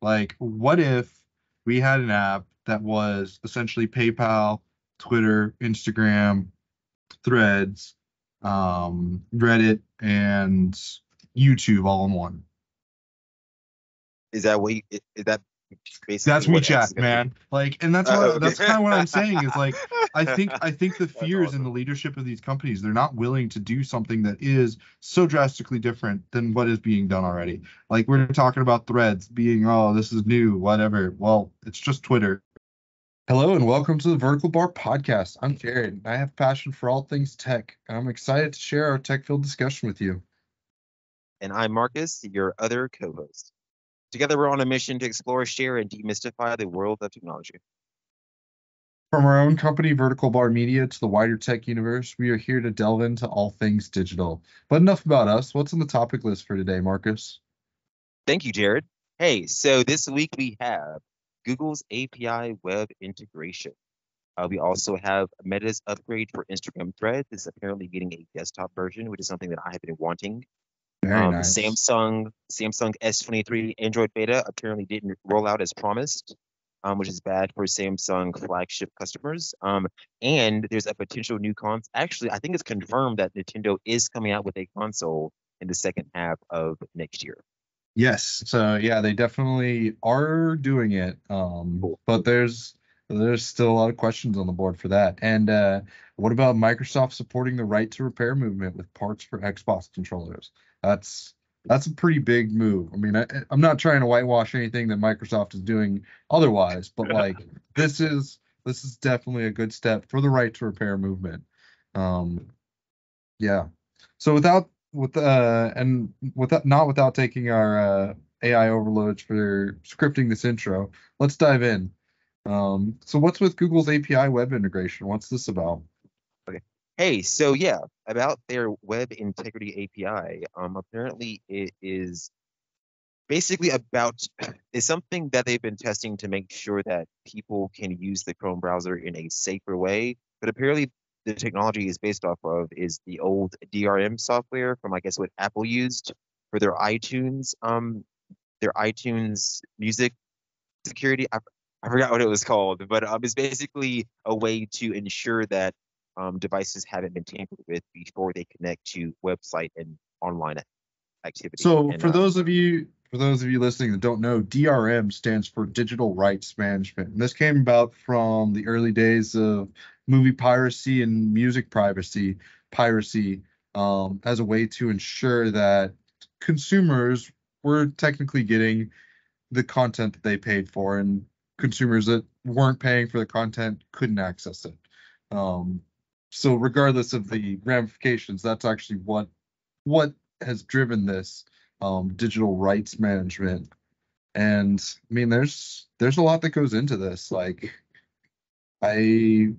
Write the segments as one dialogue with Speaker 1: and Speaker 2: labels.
Speaker 1: Like, what if we had an app that was essentially PayPal, Twitter, Instagram, Threads, Reddit, and YouTube all in one?
Speaker 2: Is that what? Is that basically
Speaker 1: That's
Speaker 2: what X is
Speaker 1: WeChat,
Speaker 2: going to be?
Speaker 1: man. Like, and
Speaker 2: Okay.
Speaker 1: that's kind of what I'm saying is like, I think the
Speaker 2: That's
Speaker 1: fears in the
Speaker 2: awesome.
Speaker 1: leadership of these companies, they're not willing to do something that is so drastically different than what is being done already. Like we're talking about Threads being, oh, this is new, whatever. Well, it's just Twitter. Hello and welcome to the Vertical Bar Podcast. I'm Jared, and I have passion for all things tech, and I'm excited to share our tech-filled discussion with you.
Speaker 2: And I'm Marcus, your other co-host. Together, we're on a mission to explore, share, and demystify the world of technology.
Speaker 1: From our own company, Vertical Bar Media, to the wider tech universe, we are here to delve into all things digital. But enough about us. What's on the topic list for today, Marcus?
Speaker 2: Thank you, Jared. Hey, so this week we have Google's API web integration. We also have Meta's upgrade for Instagram Threads is apparently getting a desktop version, which is something that I have been wanting.
Speaker 1: Very nice.
Speaker 2: Samsung S23 Android beta apparently didn't roll out as promised, which is bad for Samsung flagship customers. And there's a potential new console. Actually, I think it's confirmed that Nintendo is coming out with a console in the second half of next year.
Speaker 1: Yes. So yeah, they definitely are doing it.
Speaker 2: Cool.
Speaker 1: But there's still a lot of questions on the board for that. And what about Microsoft supporting the right to repair movement with parts for Xbox controllers? That's that's a pretty big move. I mean, I'm not trying to whitewash anything that Microsoft is doing otherwise, but like this is definitely a good step for the right to repair movement. Um, yeah. So without taking our AI overloads for scripting this intro, let's dive in. So what's with Google's API web integration? What's this about?
Speaker 2: Okay. Hey, so yeah, about their web integrity API, apparently it is basically about is something that they've been testing to make sure that people can use the Chrome browser in a safer way. But apparently, the technology is based off of is the old DRM software from I guess what Apple used for their iTunes music security. I forgot what it was called, but it's basically a way to ensure that devices haven't been tampered with before they connect to website and online activity.
Speaker 1: So
Speaker 2: And
Speaker 1: for those of you listening that don't know, DRM stands for Digital Rights Management. And this came about from the early days of movie piracy and music piracy, as a way to ensure that consumers were technically getting the content that they paid for, and consumers that weren't paying for the content couldn't access it. Um, so regardless of the ramifications, that's actually what has driven this digital rights management. And I mean, there's a lot that goes into this. Like, I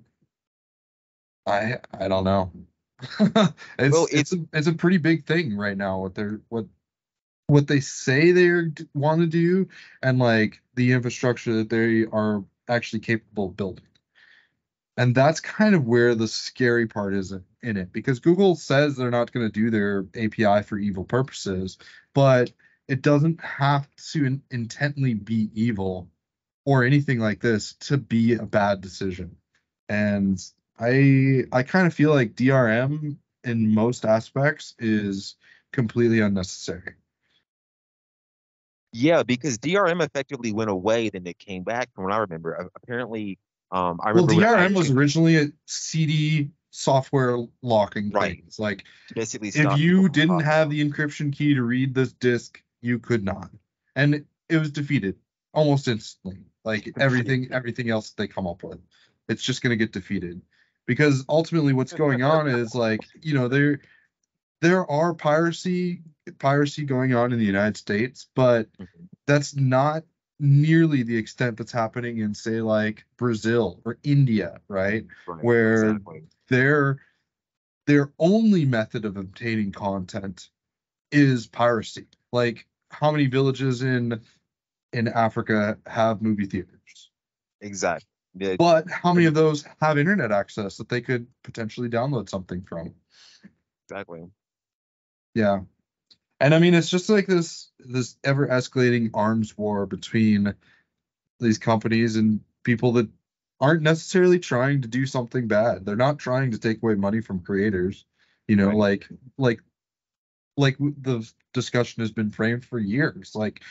Speaker 1: I don't know.
Speaker 2: well,
Speaker 1: It's a pretty big thing right now. What they say they want to do, and like the infrastructure that they are actually capable of building. And that's kind of where the scary part is in it, because Google says they're not going to do their API for evil purposes, but it doesn't have to intently be evil or anything like this to be a bad decision. And I kind of feel like DRM in most aspects is completely unnecessary.
Speaker 2: Yeah, because DRM effectively went away, then it came back from what I remember. Apparently, I
Speaker 1: Well,
Speaker 2: remember when
Speaker 1: DRM was
Speaker 2: iTunes,
Speaker 1: originally a CD software locking
Speaker 2: right,
Speaker 1: things. Like,
Speaker 2: to basically
Speaker 1: if
Speaker 2: stop people
Speaker 1: you
Speaker 2: from
Speaker 1: didn't
Speaker 2: copying.
Speaker 1: have the encryption key to read this disk, you could not. And it was defeated almost instantly. Like everything else they come up with, it's just going to get defeated. Because ultimately what's going on is like, there are piracy going on in the United States, but
Speaker 2: Mhm.
Speaker 1: that's not nearly the extent that's happening in, say, like Brazil or India, right?
Speaker 2: Right,
Speaker 1: Where
Speaker 2: exactly.
Speaker 1: their their only method of obtaining content is piracy. Like, how many villages in Africa have movie theaters?
Speaker 2: Exactly. Yeah,
Speaker 1: But how many
Speaker 2: and
Speaker 1: of those have internet access that they could potentially download something from?
Speaker 2: exactly.
Speaker 1: Yeah. And I mean, it's just like this ever escalating arms war between these companies and people that aren't necessarily trying to do something bad. They're not trying to take away money from creators. You know,
Speaker 2: Right.
Speaker 1: like the discussion has been framed for years. Like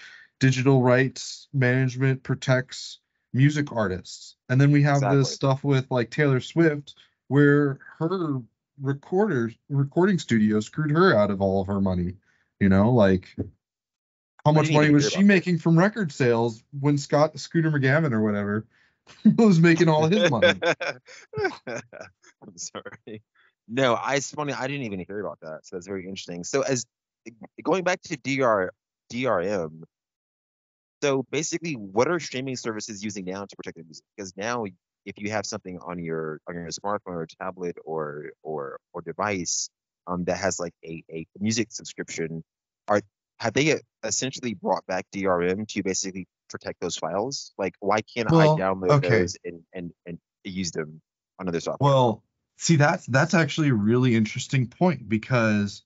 Speaker 1: digital rights management protects music artists. And then we have this
Speaker 2: Exactly.
Speaker 1: stuff with like Taylor Swift where her recording studio screwed her out of all of her money. You know, like how
Speaker 2: I
Speaker 1: much
Speaker 2: didn't
Speaker 1: money
Speaker 2: even
Speaker 1: was
Speaker 2: hear
Speaker 1: she
Speaker 2: about
Speaker 1: making from record sales when Scooter McGavin or whatever was making all his money?
Speaker 2: that. I'm sorry. No, it's funny. I didn't even hear about that. So that's very interesting. So as going back to DRM, so basically, what are streaming services using now to protect the music? Because now, if you have something on your smartphone or tablet or device that has like a music subscription, are have they essentially brought back DRM to basically protect those files? Like, why can't I
Speaker 1: Well,
Speaker 2: download
Speaker 1: okay.
Speaker 2: those and use them on other software?
Speaker 1: Well, see that's actually a really interesting point because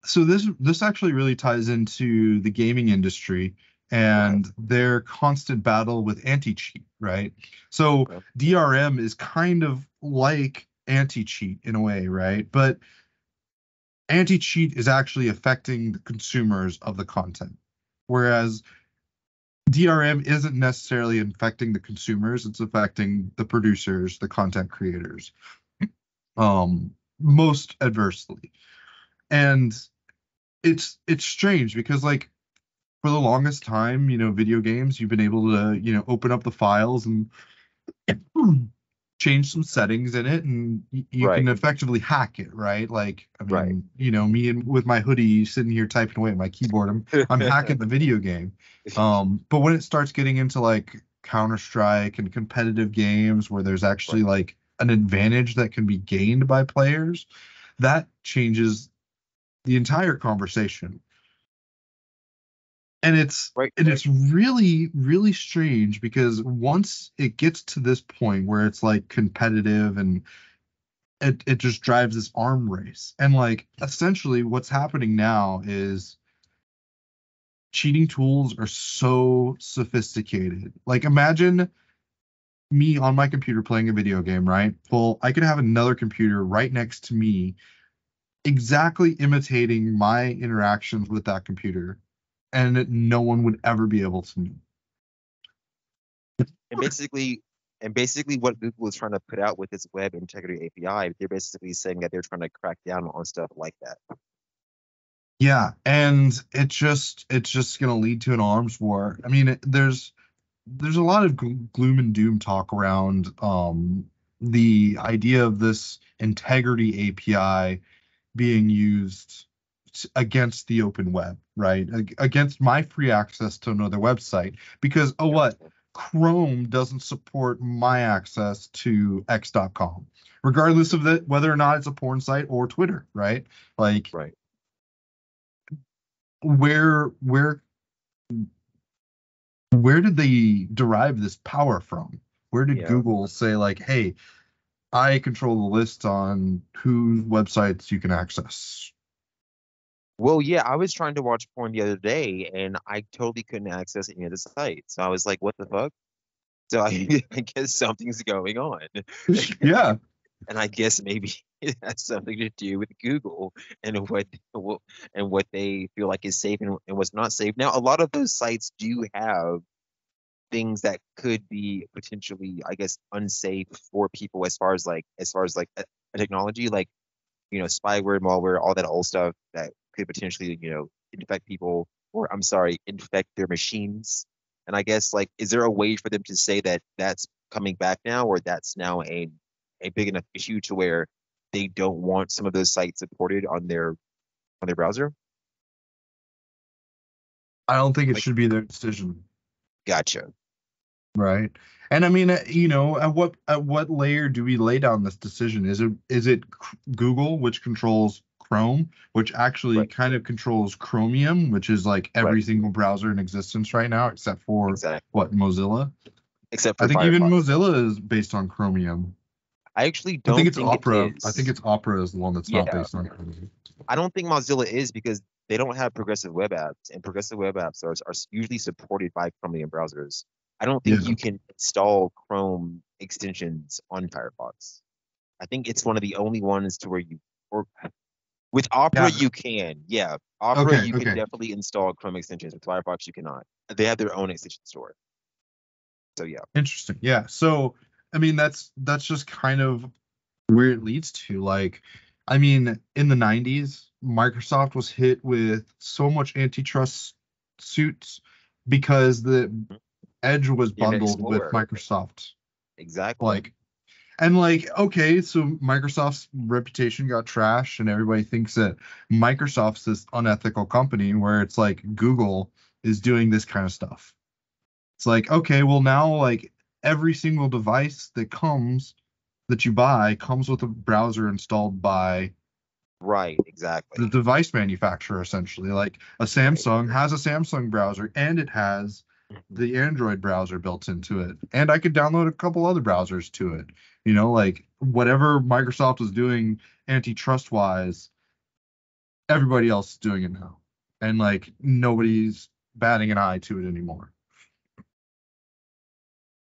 Speaker 1: so this actually really ties into the gaming industry
Speaker 2: Okay,
Speaker 1: and their constant battle with anti-cheat, right? So
Speaker 2: okay,
Speaker 1: DRM is kind of like anti-cheat in a way, right? But anti-cheat is actually affecting the consumers of the content. Whereas DRM isn't necessarily affecting the consumers, it's affecting the producers, the content creators, most adversely. And it's strange because like for the longest time, video games, you've been able to, open up the files and change some settings in it, and you can
Speaker 2: right,
Speaker 1: effectively hack it, right? Like, I
Speaker 2: right.
Speaker 1: mean, me and with my hoodie sitting here typing away at my keyboard, I'm hacking the video game. But when it starts getting into like Counter-Strike and competitive games where there's actually
Speaker 2: Right,
Speaker 1: like an advantage that can be gained by players, that changes the entire conversation. And it's
Speaker 2: right,
Speaker 1: and it's really, really strange because once it gets to this point where it's like competitive and it just drives this arm race. And like essentially what's happening now is cheating tools are so sophisticated. Like imagine me on my computer playing a video game, right? Well, I could have another computer right next to me exactly imitating my interactions with that computer, and no one would ever be able to know.
Speaker 2: and basically what Google is trying to put out with its web integrity API, they're basically saying that they're trying to crack down on stuff like that.
Speaker 1: Yeah, and it's just going to lead to an arms war. I mean, there's a lot of gloom and doom talk around the idea of this integrity API being used against the open web, right? Against my free access to another website because oh what?
Speaker 2: Gotcha.
Speaker 1: Chrome doesn't support my access to x.com, regardless of whether or not it's a porn site or Twitter, right? Like
Speaker 2: Right.
Speaker 1: where where did they derive this power from? Where did
Speaker 2: Yeah.
Speaker 1: Google say like, hey, I control the list on whose websites you can access?
Speaker 2: Well, yeah, I was trying to watch porn the other day and I totally couldn't access any of the sites. So I was like, what the fuck? So I guess something's going on.
Speaker 1: Yeah,
Speaker 2: And I guess maybe it has something to do with Google and what they feel like is safe and what's not safe. Now, a lot of those sites do have things that could be potentially, I guess, unsafe for people as far as like a technology, like spyware, malware, all that old stuff that could potentially infect people, or I'm sorry, infect their machines. And I guess like, is there a way for them to say that that's coming back now, or that's now a big enough issue to where they don't want some of those sites supported on their browser?
Speaker 1: I don't think it
Speaker 2: Like,
Speaker 1: should be their decision,
Speaker 2: gotcha.
Speaker 1: right? And I mean, at what layer do we lay down this decision? Is it Google, which controls Chrome, which actually
Speaker 2: Right,
Speaker 1: kind of controls Chromium, which is like
Speaker 2: right,
Speaker 1: every single browser in existence right now, except for
Speaker 2: exactly.
Speaker 1: what, Mozilla?
Speaker 2: Except
Speaker 1: I
Speaker 2: for
Speaker 1: think even
Speaker 2: Firefox.
Speaker 1: Mozilla is based on Chromium.
Speaker 2: I actually
Speaker 1: I think
Speaker 2: don't
Speaker 1: it's
Speaker 2: think it
Speaker 1: Opera. I think
Speaker 2: is.
Speaker 1: it's Opera is the one that's not
Speaker 2: Yeah,
Speaker 1: based on Chromium.
Speaker 2: I don't think Mozilla is because they don't have progressive web apps, and progressive web apps are usually supported by Chromium browsers. I don't think
Speaker 1: Yeah.
Speaker 2: you can install Chrome extensions on Firefox. I think it's one of the only ones to where or with Opera
Speaker 1: Yeah.
Speaker 2: you can, yeah, Opera
Speaker 1: Okay.
Speaker 2: you can
Speaker 1: Okay.
Speaker 2: definitely install Chrome extensions. With Firefox you cannot. They have their own extension store. So yeah,
Speaker 1: Interesting. Yeah. So, I mean, that's just kind of where it leads to. Like, I mean, in the 90s, Microsoft was hit with so much antitrust suits because the Edge was
Speaker 2: Internet
Speaker 1: bundled with
Speaker 2: Explorer,
Speaker 1: Microsoft.
Speaker 2: exactly.
Speaker 1: Like, and like, okay, so Microsoft's reputation got trashed, and everybody thinks that Microsoft's this unethical company where it's like Google is doing this kind of stuff. It's like, okay, well now like every single device that you buy comes with a browser installed by
Speaker 2: Right,
Speaker 1: the
Speaker 2: exactly.
Speaker 1: device manufacturer essentially. Like a
Speaker 2: Right.
Speaker 1: Samsung has a Samsung browser and it has
Speaker 2: Mhm.
Speaker 1: the Android browser built into it. And I could download a couple other browsers to it. You know, like whatever Microsoft was doing antitrust wise, everybody else is doing it now. And like nobody's batting an eye to it anymore.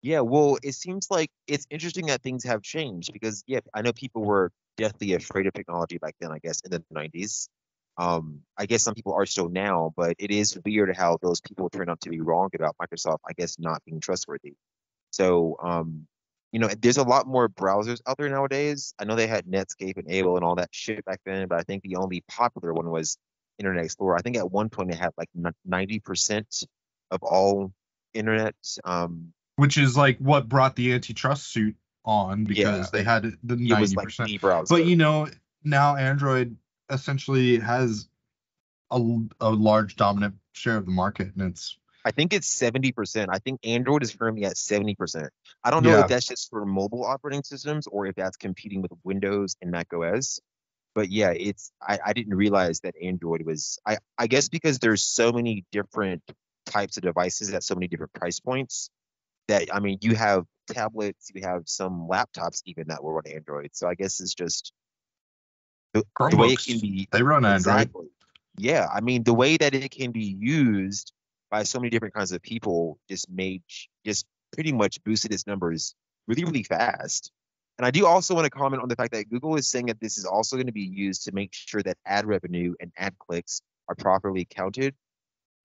Speaker 2: Yeah, well, it seems like it's interesting that things have changed because, yeah, I know people were deathly afraid of technology back then, I guess, in the 90s. I guess some people are still now, but it is weird how those people turn out to be wrong about Microsoft, I guess, not being trustworthy. So, there's a lot more browsers out there nowadays. I know they had Netscape and Able and all that shit back then, but I think the only popular one was Internet Explorer. I think at one point it had like 90% of all internet.
Speaker 1: Which is like what brought the antitrust suit on
Speaker 2: Yeah,
Speaker 1: because they had the
Speaker 2: it was like
Speaker 1: 90%.
Speaker 2: the
Speaker 1: But
Speaker 2: browser.
Speaker 1: you know, now Android essentially has a large dominant share of the market, and it's
Speaker 2: I think it's 70%. I think Android is currently at 70%. I don't know if
Speaker 1: yeah.
Speaker 2: that's just for mobile operating systems or if that's competing with Windows and Mac OS. But yeah, I didn't realize that Android was I guess because there's so many different types of devices at so many different price points that I mean you have tablets, you have some laptops even that will run Android. So I guess it's just the way it can
Speaker 1: Chromebooks,
Speaker 2: be
Speaker 1: they run Android.
Speaker 2: exactly. Yeah, I mean the way that it can be used by so many different kinds of people just pretty much boosted its numbers really really fast. And I do also want to comment on the fact that Google is saying that this is also going to be used to make sure that ad revenue and ad clicks are properly counted.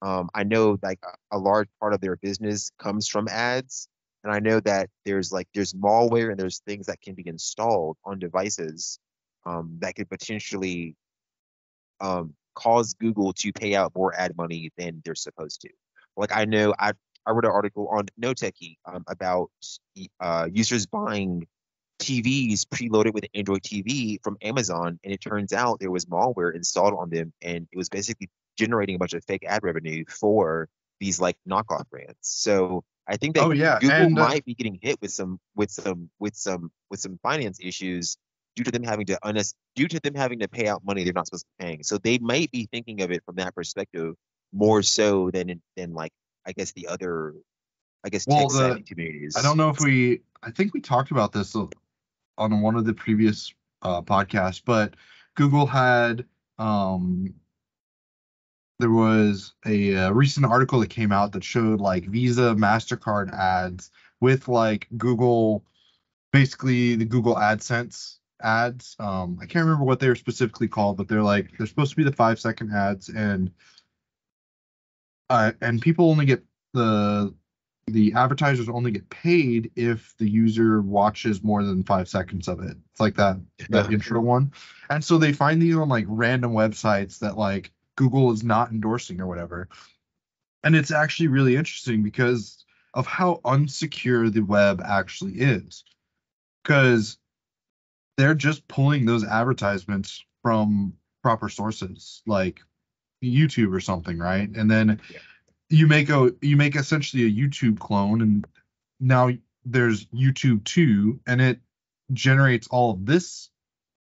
Speaker 2: I know like a large part of their business comes from ads, and I know that there's malware and there's things that can be installed on devices that could potentially cause Google to pay out more ad money than they're supposed to. Like I know I read an article on No Techie about users buying TVs preloaded with Android TV from Amazon, and it turns out there was malware installed on them, and it was basically generating a bunch of fake ad revenue for these like knockoff brands. So I think that
Speaker 1: Oh yeah,
Speaker 2: Google
Speaker 1: and
Speaker 2: might be getting hit with some finance issues due to them having to pay out money they're not supposed to be paying. So they might be thinking of it from that perspective more so than like I guess the other I guess
Speaker 1: well
Speaker 2: tech
Speaker 1: the
Speaker 2: savvy
Speaker 1: I
Speaker 2: communities.
Speaker 1: don't know if I think we talked about this on one of the previous podcasts, but Google had there was a recent article that came out that showed like Visa, MasterCard ads with like Google, basically the Google AdSense ads. I can't remember what they were specifically called, but they're supposed to be the 5 second ads, and people only get the advertisers only get paid if the user watches more than 5 seconds of it. It's like that intro one. And so they find these on like random websites that like Google is not endorsing or whatever. And it's actually really interesting because of how unsecure the web actually is. Because they're just pulling those advertisements from proper sources like YouTube or something, right? And then
Speaker 2: Yeah.
Speaker 1: you make essentially a YouTube clone, and now there's YouTube 2, and it generates all of this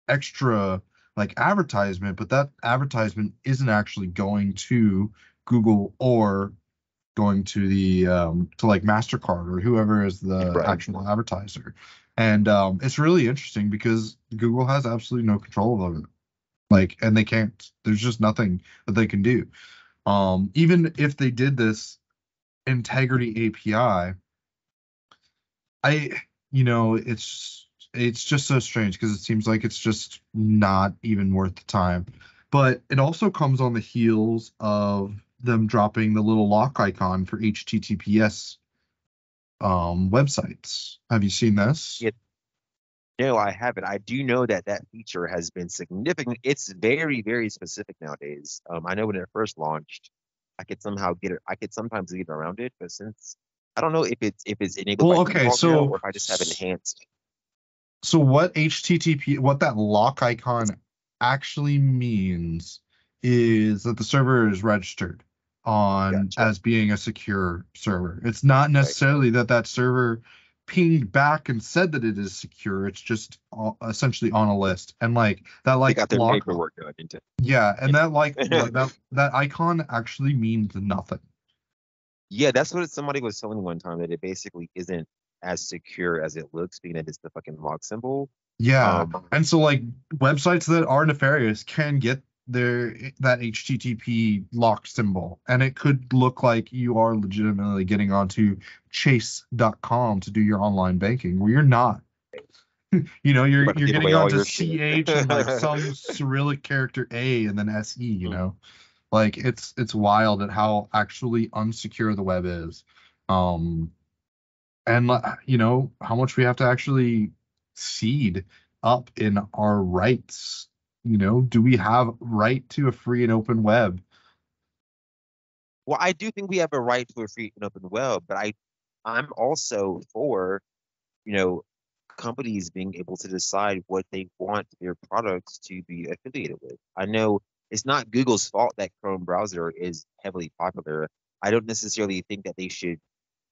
Speaker 1: extra like advertisement, but that advertisement isn't actually going to Google or going to the to like MasterCard or whoever is the
Speaker 2: Right.
Speaker 1: actual advertiser. And it's really interesting because Google has absolutely no control over it. Like, and they can't. There's just nothing that they can do. Even if they did this integrity API, it's just so strange because it seems like it's just not even worth the time. But it also comes on the heels of them dropping the little lock icon for HTTPS websites. Have you seen this?
Speaker 2: Yeah, no, I haven't. I do know that that feature has been significant. It's very, very specific nowadays. I know when it first launched, I could somehow get it. I could sometimes get around it, but since I don't know if it's enabled by
Speaker 1: Well, okay,
Speaker 2: default now or if I just have enhanced.
Speaker 1: so what that lock icon actually means is that the server is registered on
Speaker 2: Gotcha.
Speaker 1: as being a secure server. It's not
Speaker 2: Right.
Speaker 1: necessarily that that server pinged back and said that it is secure. It's just essentially on a list. And like that
Speaker 2: They
Speaker 1: like
Speaker 2: got their
Speaker 1: lock,
Speaker 2: paperwork done into.
Speaker 1: yeah, and that
Speaker 2: Yeah.
Speaker 1: that icon actually means nothing.
Speaker 2: Yeah, that's what somebody was telling me one time that it basically isn't as secure as it looks, being that it's the fucking log symbol.
Speaker 1: Yeah.
Speaker 2: Um,
Speaker 1: And so like websites that are nefarious can get that HTTP lock symbol, and it could look like you are legitimately getting onto chase.com to do your online banking where you're not.
Speaker 2: you're
Speaker 1: You're
Speaker 2: about to give
Speaker 1: getting
Speaker 2: away all
Speaker 1: onto
Speaker 2: your shit.
Speaker 1: CH and like some Cyrillic character A and then SE. Like it's wild at how actually unsecure the web is. Um and how much we have to actually cede up in our rights. Do we have right to a free and open web?
Speaker 2: Well, I do think we have a right to a free and open web, but I'm also for, you know, companies being able to decide what they want their products to be affiliated with. I know it's not Google's fault that Chrome browser is heavily popular. I don't necessarily think that they should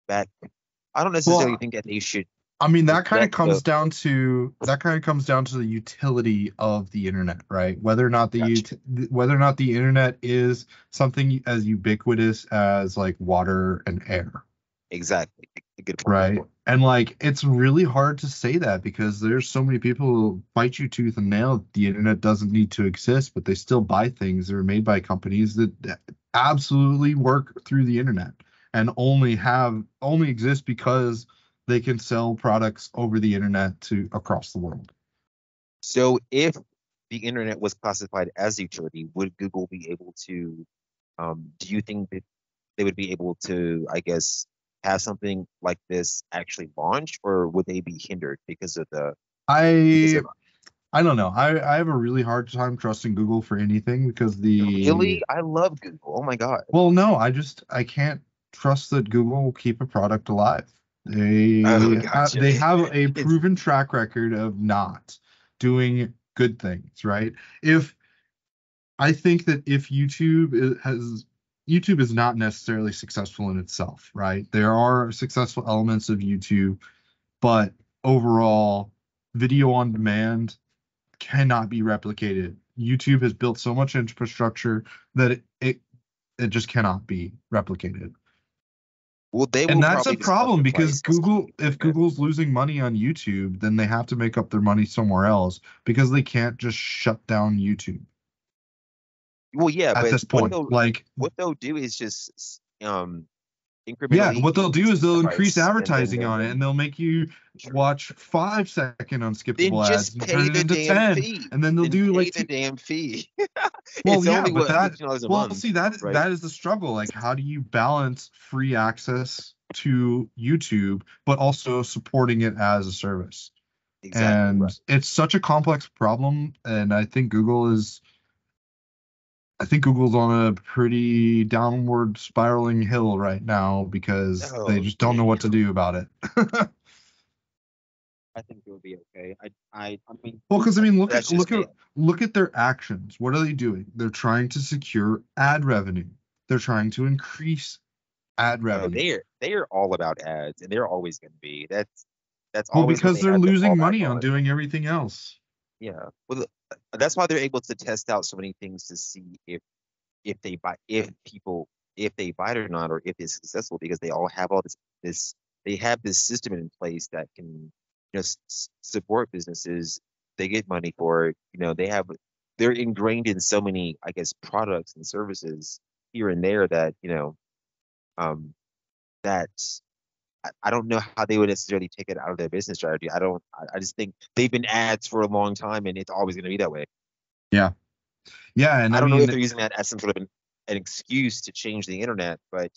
Speaker 2: back. I don't necessarily
Speaker 1: Well,
Speaker 2: think that they should
Speaker 1: I mean,
Speaker 2: let the.
Speaker 1: that kind of comes down to the utility of the internet, right?
Speaker 2: Gotcha.
Speaker 1: Whether or not the internet is something as ubiquitous as like water and air.
Speaker 2: Exactly. A good point.
Speaker 1: Right. And like it's really hard to say that because there's so many people who bite you tooth and nail. The internet doesn't need to exist, but they still buy things that are made by companies that absolutely work through the internet and only exist because they can sell products over the internet to across the world.
Speaker 2: So if the internet was classified as a utility, would Google be able to, do you think that they would be able to, I guess, have something like this actually launch, or would they be hindered because of the because
Speaker 1: I
Speaker 2: of
Speaker 1: I don't know. I have a really hard time trusting Google for anything because the
Speaker 2: really? I love Google. Oh my God.
Speaker 1: well, no, I can't trust that Google will keep a product alive.
Speaker 2: Oh,
Speaker 1: They
Speaker 2: gotcha.
Speaker 1: have a
Speaker 2: It's
Speaker 1: proven track record of not doing good things, right? If I think that if YouTube is not necessarily successful in itself, right? There are successful elements of YouTube, but overall, video on demand cannot be replicated. YouTube has built so much infrastructure that it just cannot be replicated.
Speaker 2: well, they
Speaker 1: And
Speaker 2: will
Speaker 1: that's a
Speaker 2: probably just up
Speaker 1: problem
Speaker 2: the
Speaker 1: because
Speaker 2: price.
Speaker 1: if
Speaker 2: Yeah.
Speaker 1: Google's losing money on YouTube, then they have to make up their money somewhere else because they can't just shut down YouTube
Speaker 2: Well, yeah,
Speaker 1: at
Speaker 2: but
Speaker 1: this point. Like,
Speaker 2: what they'll do is just
Speaker 1: yeah,
Speaker 2: incrementally
Speaker 1: what they'll do
Speaker 2: increase
Speaker 1: is they'll
Speaker 2: the
Speaker 1: increase
Speaker 2: price, and then
Speaker 1: advertising on it and they'll make you
Speaker 2: sure.
Speaker 1: watch 5-second
Speaker 2: Then
Speaker 1: unskippable ads
Speaker 2: just
Speaker 1: and turn
Speaker 2: pay
Speaker 1: it
Speaker 2: the
Speaker 1: into
Speaker 2: damn
Speaker 1: 10.
Speaker 2: fee.
Speaker 1: And then they'll
Speaker 2: Then
Speaker 1: do
Speaker 2: pay
Speaker 1: like
Speaker 2: the
Speaker 1: two.
Speaker 2: damn fee.
Speaker 1: Well,
Speaker 2: It's
Speaker 1: yeah,
Speaker 2: only
Speaker 1: but
Speaker 2: what $15 a month,
Speaker 1: see
Speaker 2: right?
Speaker 1: that is the struggle. Like, how do you balance free access to YouTube, but also supporting it as a service?
Speaker 2: Exactly right.
Speaker 1: And it's such a complex problem. And I think Google's on a pretty downward spiraling hill right now because they
Speaker 2: Oh
Speaker 1: just don't know
Speaker 2: man,
Speaker 1: what to do about it.
Speaker 2: I think it would be okay. I mean,
Speaker 1: Well, because I mean,
Speaker 2: that's just me.
Speaker 1: look at their actions. What are they doing? They're trying to secure ad revenue. They're trying to increase ad
Speaker 2: Oh,
Speaker 1: revenue.
Speaker 2: they are all about ads, and they're always going to be. That's
Speaker 1: Well,
Speaker 2: always what
Speaker 1: because
Speaker 2: they
Speaker 1: they're
Speaker 2: have to fall
Speaker 1: losing
Speaker 2: back
Speaker 1: money on
Speaker 2: on.
Speaker 1: doing everything else.
Speaker 2: Yeah. Well, that's why they're able to test out so many things to see if they buy if they buy it or not, or if it's successful, because they all have all this they have this system in place that can support businesses. They get money for it. They have they're ingrained in so many, I guess, products and services here and there that, um, that I don't know how they would necessarily take it out of their business strategy. I don't. I just think they've been ads for a long time, and it's always going to be that way.
Speaker 1: Yeah. Yeah. And
Speaker 2: I
Speaker 1: I
Speaker 2: don't know if
Speaker 1: mean,
Speaker 2: they're using that as some sort of an excuse to change the internet, but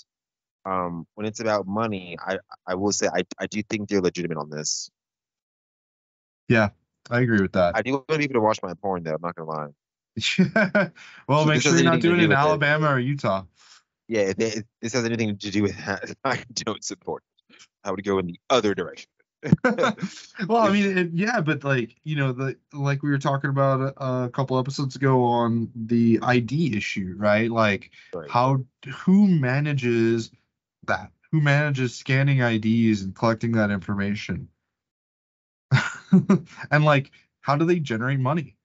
Speaker 2: when it's about money, I will say I do think they're legitimate on this.
Speaker 1: yeah, I agree with that.
Speaker 2: I do want people to watch my porn though. I'm not gonna lie.
Speaker 1: Well,
Speaker 2: So if
Speaker 1: make
Speaker 2: this
Speaker 1: sure
Speaker 2: has
Speaker 1: you're not
Speaker 2: anything to
Speaker 1: doing it
Speaker 2: do
Speaker 1: in
Speaker 2: with it,
Speaker 1: Alabama or Utah.
Speaker 2: yeah, if this has anything to do with that, I don't support it. I would go in the other direction.
Speaker 1: Well, I mean, yeah, but like, like we were talking about a couple episodes ago on the ID issue, right? Like,
Speaker 2: Right.
Speaker 1: how who manages that? Who manages scanning IDs and collecting that information? And like, how do they generate money?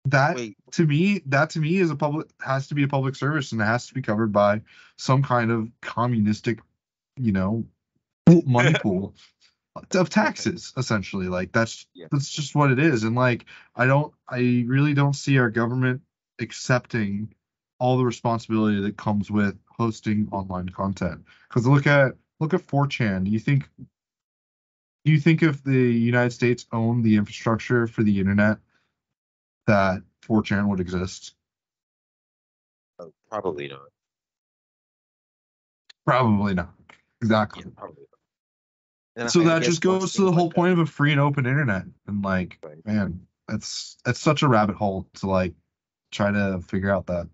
Speaker 1: That
Speaker 2: Wait,
Speaker 1: that to me is a public has to be a public service, and it has to be covered by some kind of communistic, you know, money pool of taxes, essentially. Like
Speaker 2: yeah.
Speaker 1: that's just what it is. And like, I really don't see our government accepting all the responsibility that comes with hosting online content. Because look at 4chan. Do you think if the United States owned the infrastructure for the internet, that 4chan would exist?
Speaker 2: Oh, probably not.
Speaker 1: Probably not.
Speaker 2: Yeah,
Speaker 1: Exactly.
Speaker 2: probably not. And
Speaker 1: So
Speaker 2: I
Speaker 1: that
Speaker 2: guess
Speaker 1: just
Speaker 2: once
Speaker 1: goes to the
Speaker 2: things like
Speaker 1: whole
Speaker 2: that,
Speaker 1: point of a free and open internet. And like,
Speaker 2: right?
Speaker 1: man, it's such a rabbit hole to like try to figure out that.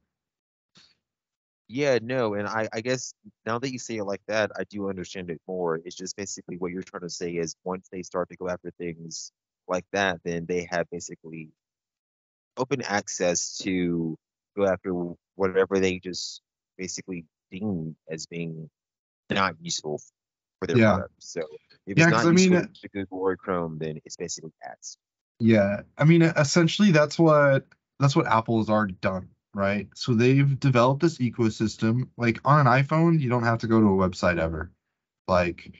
Speaker 2: Yeah, no, and I guess now that you say it like that, I do understand it more. It's just basically what you're trying to say is once they start to go after things like that, then they have basically open access to go after whatever they just basically deem as being not useful for their
Speaker 1: Yeah.
Speaker 2: product. So if
Speaker 1: Yeah,
Speaker 2: it's
Speaker 1: because
Speaker 2: not
Speaker 1: I
Speaker 2: useful
Speaker 1: mean,
Speaker 2: to Google or Chrome, then it's basically ads.
Speaker 1: yeah, I mean, essentially that's what Apple has already done, right? So they've developed this ecosystem. Like on an iPhone, you don't have to go to a website ever. Like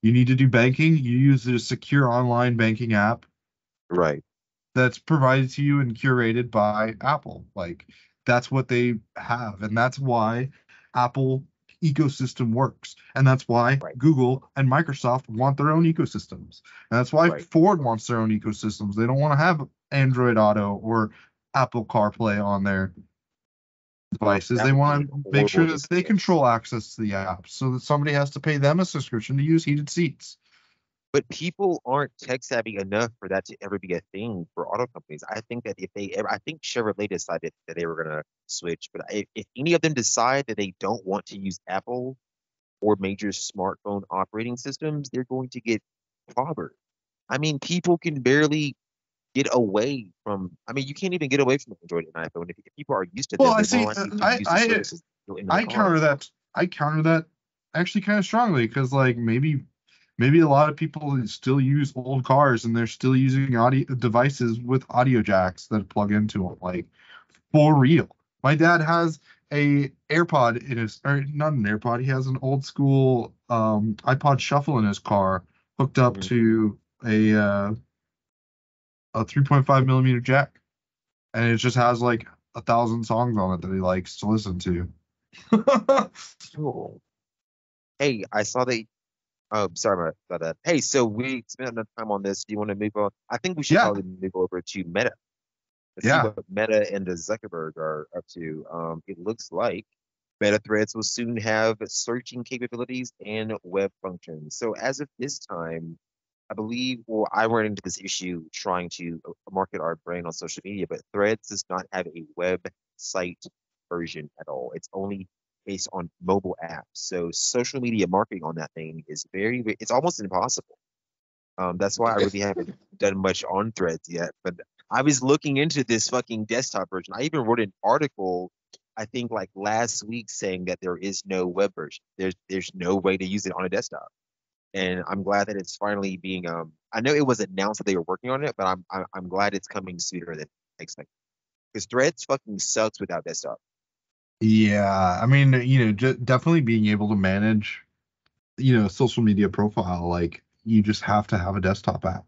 Speaker 1: you need to do banking, you use a secure online banking app
Speaker 2: Right,
Speaker 1: that's provided to you and curated by Apple. Like that's what they have, and that's why Apple ecosystem works, and that's why
Speaker 2: right,
Speaker 1: Google and Microsoft want their own ecosystems, and that's why
Speaker 2: right.
Speaker 1: Ford wants their own ecosystems. They don't want to have Android Auto or Apple CarPlay on their devices. They
Speaker 2: That would be
Speaker 1: want
Speaker 2: a
Speaker 1: to make
Speaker 2: horrible
Speaker 1: sure that they
Speaker 2: disservice.
Speaker 1: control access to the app, so that somebody has to pay them a subscription to use heated seats.
Speaker 2: But people aren't tech savvy enough for that to ever be a thing for auto companies. I think that if they ever, I think Chevrolet decided that they were going to switch. But if any of them decide that they don't want to use Apple or major smartphone operating systems, they're going to get clobbered. I mean, people can barely get away from. I mean, you can't even get away from Android and iPhone. If people are used to
Speaker 1: Well,
Speaker 2: them,
Speaker 1: I
Speaker 2: they're more
Speaker 1: see.
Speaker 2: likely to
Speaker 1: I
Speaker 2: use the
Speaker 1: I
Speaker 2: services built into the
Speaker 1: I
Speaker 2: car.
Speaker 1: counter that. I counter that actually kind of strongly because like maybe a lot of people still use old cars and they're still using audio devices with audio jacks that plug into them, like for real. My dad has a AirPod in his, or not an AirPod. He has an old school iPod Shuffle in his car hooked up
Speaker 2: Mhm.
Speaker 1: to a 3.5 millimeter jack, and it just has like 1,000 songs on it that he likes to listen to.
Speaker 2: Cool. Hey, I saw that. Oh, sorry about that. Hey, so we spent enough time on this. Do you want to move on? I think we should
Speaker 1: Yeah,
Speaker 2: probably move over to Meta. Let's see
Speaker 1: yeah.
Speaker 2: what Meta and the Zuckerberg are up to. It looks like Meta Threads will soon have searching capabilities and web functions. So as of this time, I believe, well, I ran into this issue trying to market our brand on social media, but Threads does not have a website version at all. It's only based on mobile apps. So social media marketing on that thing is it's almost impossible. That's why I really haven't done much on Threads yet. But I was looking into this fucking desktop version. I even wrote an article, I think like last week, saying that there is no web version. There's no way to use it on a desktop. And I'm glad that it's finally being I know it was announced that they were working on it, but I'm glad it's coming sooner than expected. Because Threads fucking sucks without desktop.
Speaker 1: Yeah, I mean, definitely being able to manage, social media profile, like you just have to have a desktop app.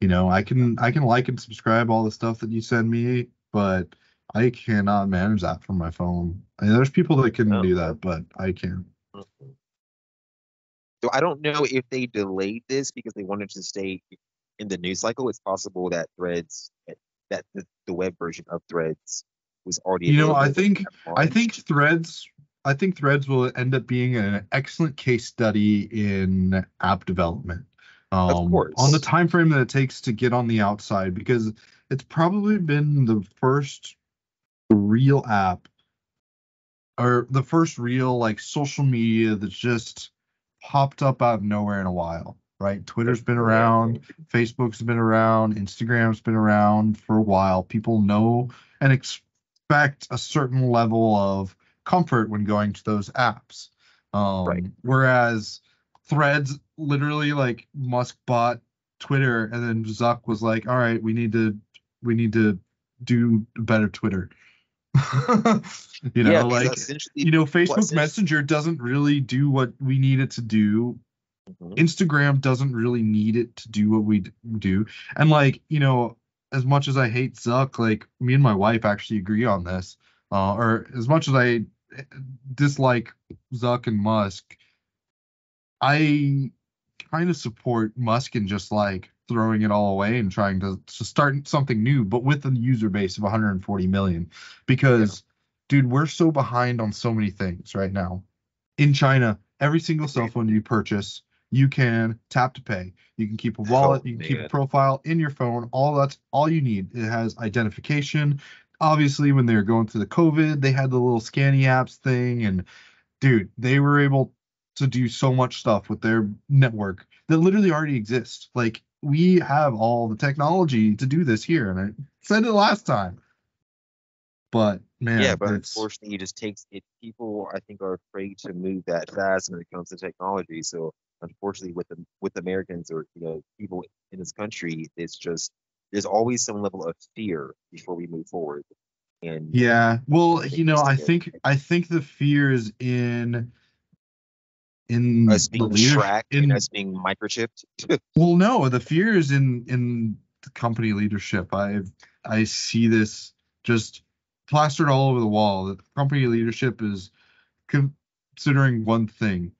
Speaker 1: I can like and subscribe all the stuff that you send me, but I cannot manage that from my phone. I mean, there's people that can
Speaker 2: No.
Speaker 1: do that, but I can't.
Speaker 2: Mhm. So I don't know if they delayed this because they wanted to stay in the news cycle. It's possible that the web version of Threads was already
Speaker 1: You know, I
Speaker 2: available when
Speaker 1: think
Speaker 2: it
Speaker 1: I think
Speaker 2: launched.
Speaker 1: Threads I think Threads will end up being an excellent case study in app development.
Speaker 2: Of
Speaker 1: On the
Speaker 2: course.
Speaker 1: time frame that it takes to get on the outside, because it's probably been the first real app or the first real like social media that's just popped up out of nowhere in a while, right? Twitter's been around, Facebook's been around, Instagram's been around for a while. People know and expect a certain level of comfort when going to those apps.
Speaker 2: Right.
Speaker 1: Whereas Threads, literally, like Musk bought Twitter, and then Zuck was like, "All right, we need to do better Twitter."
Speaker 2: Yeah, because
Speaker 1: Like,
Speaker 2: essentially, well,
Speaker 1: Facebook
Speaker 2: essentially,
Speaker 1: Messenger doesn't really do what we need it to do.
Speaker 2: mhm.
Speaker 1: Instagram doesn't really need it to do what we do. And like, as much as I hate Zuck, like me and my wife actually agree on this. Or as much as I dislike Zuck and Musk, I kind of support Musk in just like throwing it all away and trying to start something new, but with a user base of 140 million.
Speaker 2: Yeah,
Speaker 1: Because, dude, we're so behind on so many things right now. In China, every single cell
Speaker 2: agreed.
Speaker 1: phone you purchase, you can tap to pay. You can keep a
Speaker 2: Oh
Speaker 1: wallet, you can keep a
Speaker 2: man.
Speaker 1: profile in your phone. That's all you need. It has identification. Obviously, when they were going through the COVID, they had the little scanny apps thing, and dude, they were able to do so much stuff with their network that literally already exists. Like we have all the technology to do this here, and I said it last time. But
Speaker 2: Yeah,
Speaker 1: man,
Speaker 2: but
Speaker 1: it's
Speaker 2: unfortunately, it just takes it. People, I think, are afraid to move that fast when it comes to technology. So, unfortunately, with Americans or people in this country, it's just there's always some level of fear before we move forward, and
Speaker 1: yeah. Well,
Speaker 2: I think it's
Speaker 1: I think the fear is in
Speaker 2: us
Speaker 1: the
Speaker 2: being
Speaker 1: leadership
Speaker 2: tracked and
Speaker 1: in
Speaker 2: us being microchipped.
Speaker 1: well, no, the fear is in the company leadership. I see this just plastered all over the wall. That the company leadership is considering one thing: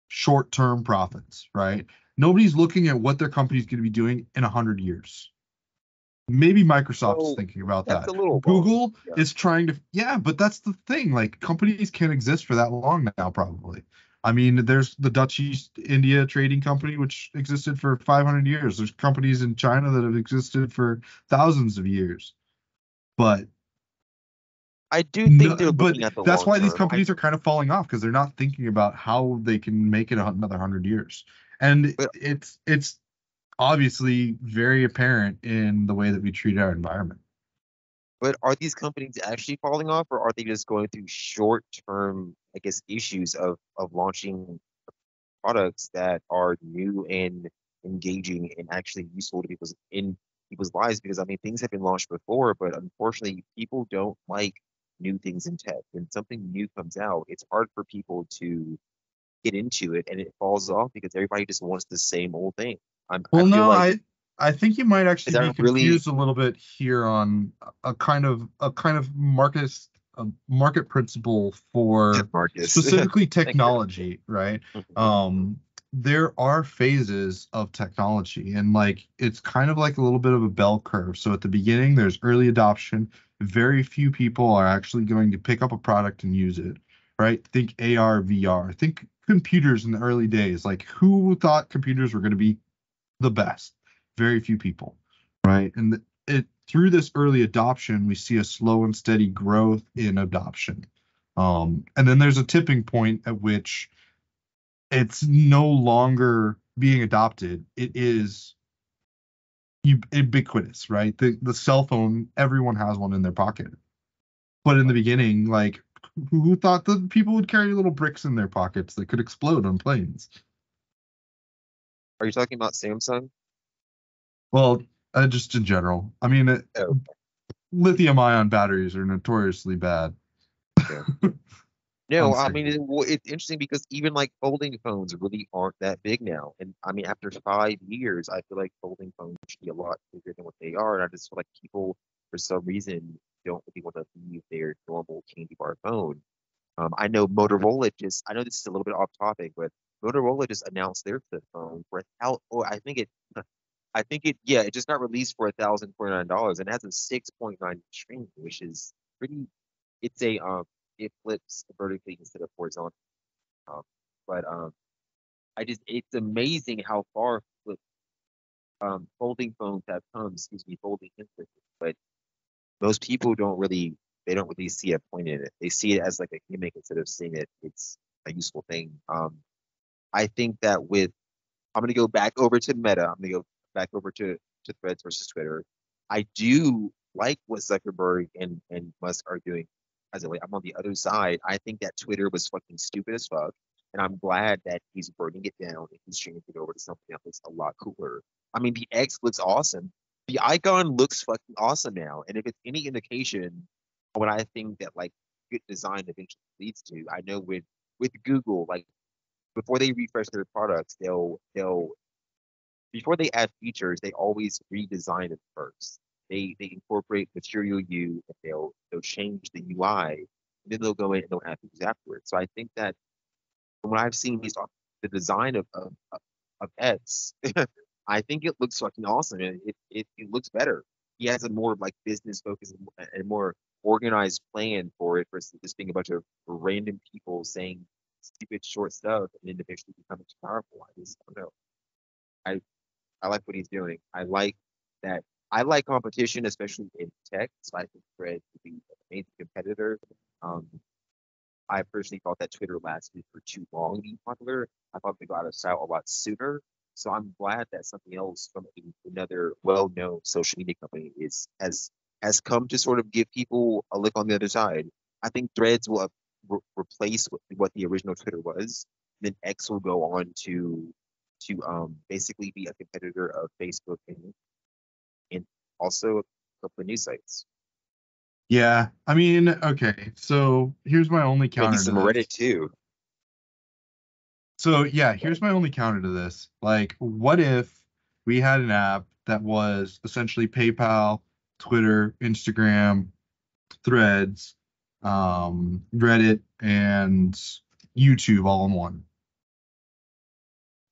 Speaker 1: short-term profits, right? Nobody's looking at what their company's going to be doing in 100 years. Maybe Microsoft's
Speaker 2: So
Speaker 1: thinking about
Speaker 2: that's
Speaker 1: that.
Speaker 2: a little wrong.
Speaker 1: Google
Speaker 2: Yeah.
Speaker 1: is trying to, yeah, but that's the thing. Like companies can exist for that long now, probably. I mean, there's the Dutch East India Trading Company, which existed for 500 years. There's companies in China that have existed for thousands of years. But
Speaker 2: I do think
Speaker 1: no,
Speaker 2: they're
Speaker 1: but
Speaker 2: looking at the
Speaker 1: that's
Speaker 2: long
Speaker 1: why these
Speaker 2: term.
Speaker 1: companies are kind of falling off because they're not thinking about how they can make it another 100 years. And
Speaker 2: But
Speaker 1: it's obviously very apparent in the way that we treat our environment.
Speaker 2: But are these companies actually falling off, or are they just going through short-term, I guess, issues of launching products that are new and engaging and actually useful to people's lives? Because I mean, things have been launched before, but unfortunately, people don't like new things in tech. When something new comes out, it's hard for people to get into it, and it falls off because everybody just wants the same old thing. I
Speaker 1: Well,
Speaker 2: feel
Speaker 1: no,
Speaker 2: like
Speaker 1: I think you might
Speaker 2: is
Speaker 1: actually be
Speaker 2: that really
Speaker 1: confused a little bit here on a kind of market principle for
Speaker 2: Marcus?
Speaker 1: specifically
Speaker 2: Thank you.
Speaker 1: technology, right?
Speaker 2: Mhm.
Speaker 1: Um, there are phases of technology, and like it's kind of like a little bit of a bell curve. So at the beginning, there's early adoption. Very few people are actually going to pick up a product and use it, right? Think AR, VR. Think computers in the early days. Like who thought computers were going to be the best? Very few people, right? And it through this early adoption, we see a slow and steady growth in adoption. And then there's a tipping point at which it's no longer being adopted. It is ubiquitous, right? The cell phone, everyone has one in their pocket. But in the beginning, like who thought that people would carry little bricks in their pockets that could explode on planes?
Speaker 2: Are you talking about Samsung?
Speaker 1: Well, just in general. I mean, lithium ion batteries are notoriously bad.
Speaker 2: Yeah. No, I mean
Speaker 1: unstable.
Speaker 2: it's interesting because even like folding phones really aren't that big now. And I mean, after 5 years, I feel like folding phones should be a lot bigger than what they are. And I just feel like people, for some reason, don't really want to leave their normal candy bar phone. I know Motorola just, I know this is a little bit off topic, but Motorola just announced their flip phone for oh, yeah, it just got released for $1,049 and has a 6.9 screen, which is pretty. It's it flips vertically instead of horizontal. Um, but it's amazing how far folding phones have come. Excuse me, folding instances. But most people they don't really see a point in it. They see it as like a gimmick instead of seeing it's a useful thing. I think that I'm gonna go back over to Meta. I'm gonna go back over to Threads versus Twitter. I do like what Zuckerberg and Musk are doing. As I'm on the other side. I think that Twitter was fucking stupid as fuck, and I'm glad that he's burning it down and he's changing it over to something that looks a lot cooler. I mean, the X looks awesome. The icon looks fucking awesome now, and if it's any indication of what I think that like good design eventually leads to, I know with Google, like before they refresh their products, they'll before they add features, they always redesign it first. They incorporate Material U and they'll change the UI, and then they'll go in and they'll add features afterwards. So I think that from what I've seen based on the design of X, I think it looks fucking awesome and it looks better. He has a more like business focus and more organized plan for it versus just being a bunch of random people saying stupid short stuff and then eventually becoming powerful. I don't know. I I like what he's doing. I like that. I like competition, especially in tech. So I think Thread would be an amazing competitor. Um, I personally thought that Twitter lasted for too long being popular. I thought they got out of style a lot sooner. So I'm glad that something else from another well-known social media company has come to sort of give people a look on the other side. I think Threads will replace what the original Twitter was. Then X will go on to basically be a competitor of Facebook and also a couple of news sites.
Speaker 1: Yeah, I mean, okay, so here's my only
Speaker 2: Maybe
Speaker 1: counter to
Speaker 2: some Reddit
Speaker 1: this.
Speaker 2: too.
Speaker 1: So yeah, here's my only counter to this. Like, what if we had an app that was essentially PayPal, Twitter, Instagram, Threads, Reddit, and YouTube all in one?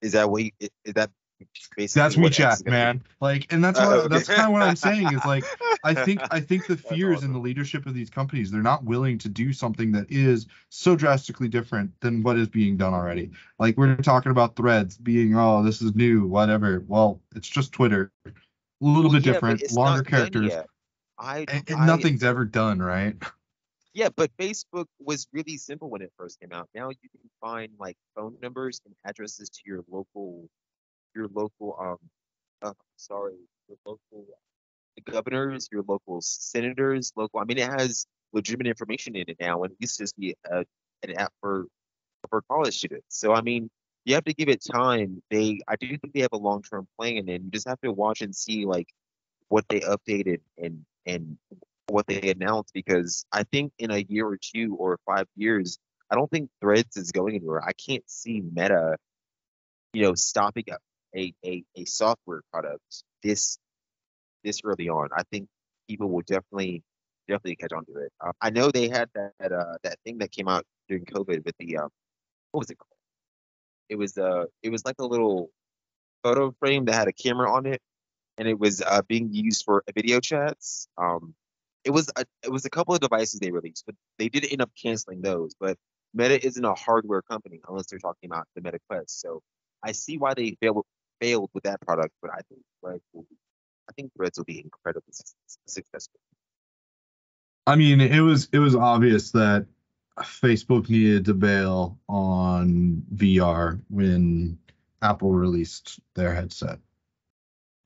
Speaker 2: Is that what is that basically
Speaker 1: That's
Speaker 2: what X is
Speaker 1: WeChat,
Speaker 2: going to be?
Speaker 1: man. Like, and
Speaker 2: Okay.
Speaker 1: that's kind of what I'm saying is like, I think the
Speaker 2: That's
Speaker 1: fears in the
Speaker 2: awesome.
Speaker 1: leadership of these companies, they're not willing to do something that is so drastically different than what is being done already. Like we're talking about Threads being, oh, this is new, whatever. Well, it's just Twitter, a little
Speaker 2: Well,
Speaker 1: bit
Speaker 2: yeah, but
Speaker 1: different,
Speaker 2: it's
Speaker 1: longer
Speaker 2: not done
Speaker 1: characters,
Speaker 2: yet. I
Speaker 1: and
Speaker 2: I
Speaker 1: nothing's ever done, right?
Speaker 2: Yeah, but Facebook was really simple when it first came out. Now you can find like phone numbers and addresses to your local sorry, your local governors, your local senators, local. I mean, it has legitimate information in it now, and it used to just be an app for college students. So I mean, you have to give it time. I do think they have a long term plan, and you just have to watch and see like what they updated and what they announced because I think in a year or two or 5 years, I don't think Threads is going anywhere. I can't see Meta, stopping a software product this early on. I think people will definitely catch on to it. I know they had that thing that came out during COVID with the what was it called? It was like a little photo frame that had a camera on it and it was being used for video chats. It was a couple of devices they released, but they did end up canceling those. But Meta isn't a hardware company unless they're talking about the Meta Quest. So I see why they failed with that product, but I think Threads will be incredibly successful.
Speaker 1: I mean, it was obvious that Facebook needed to bail on VR when Apple released their headset.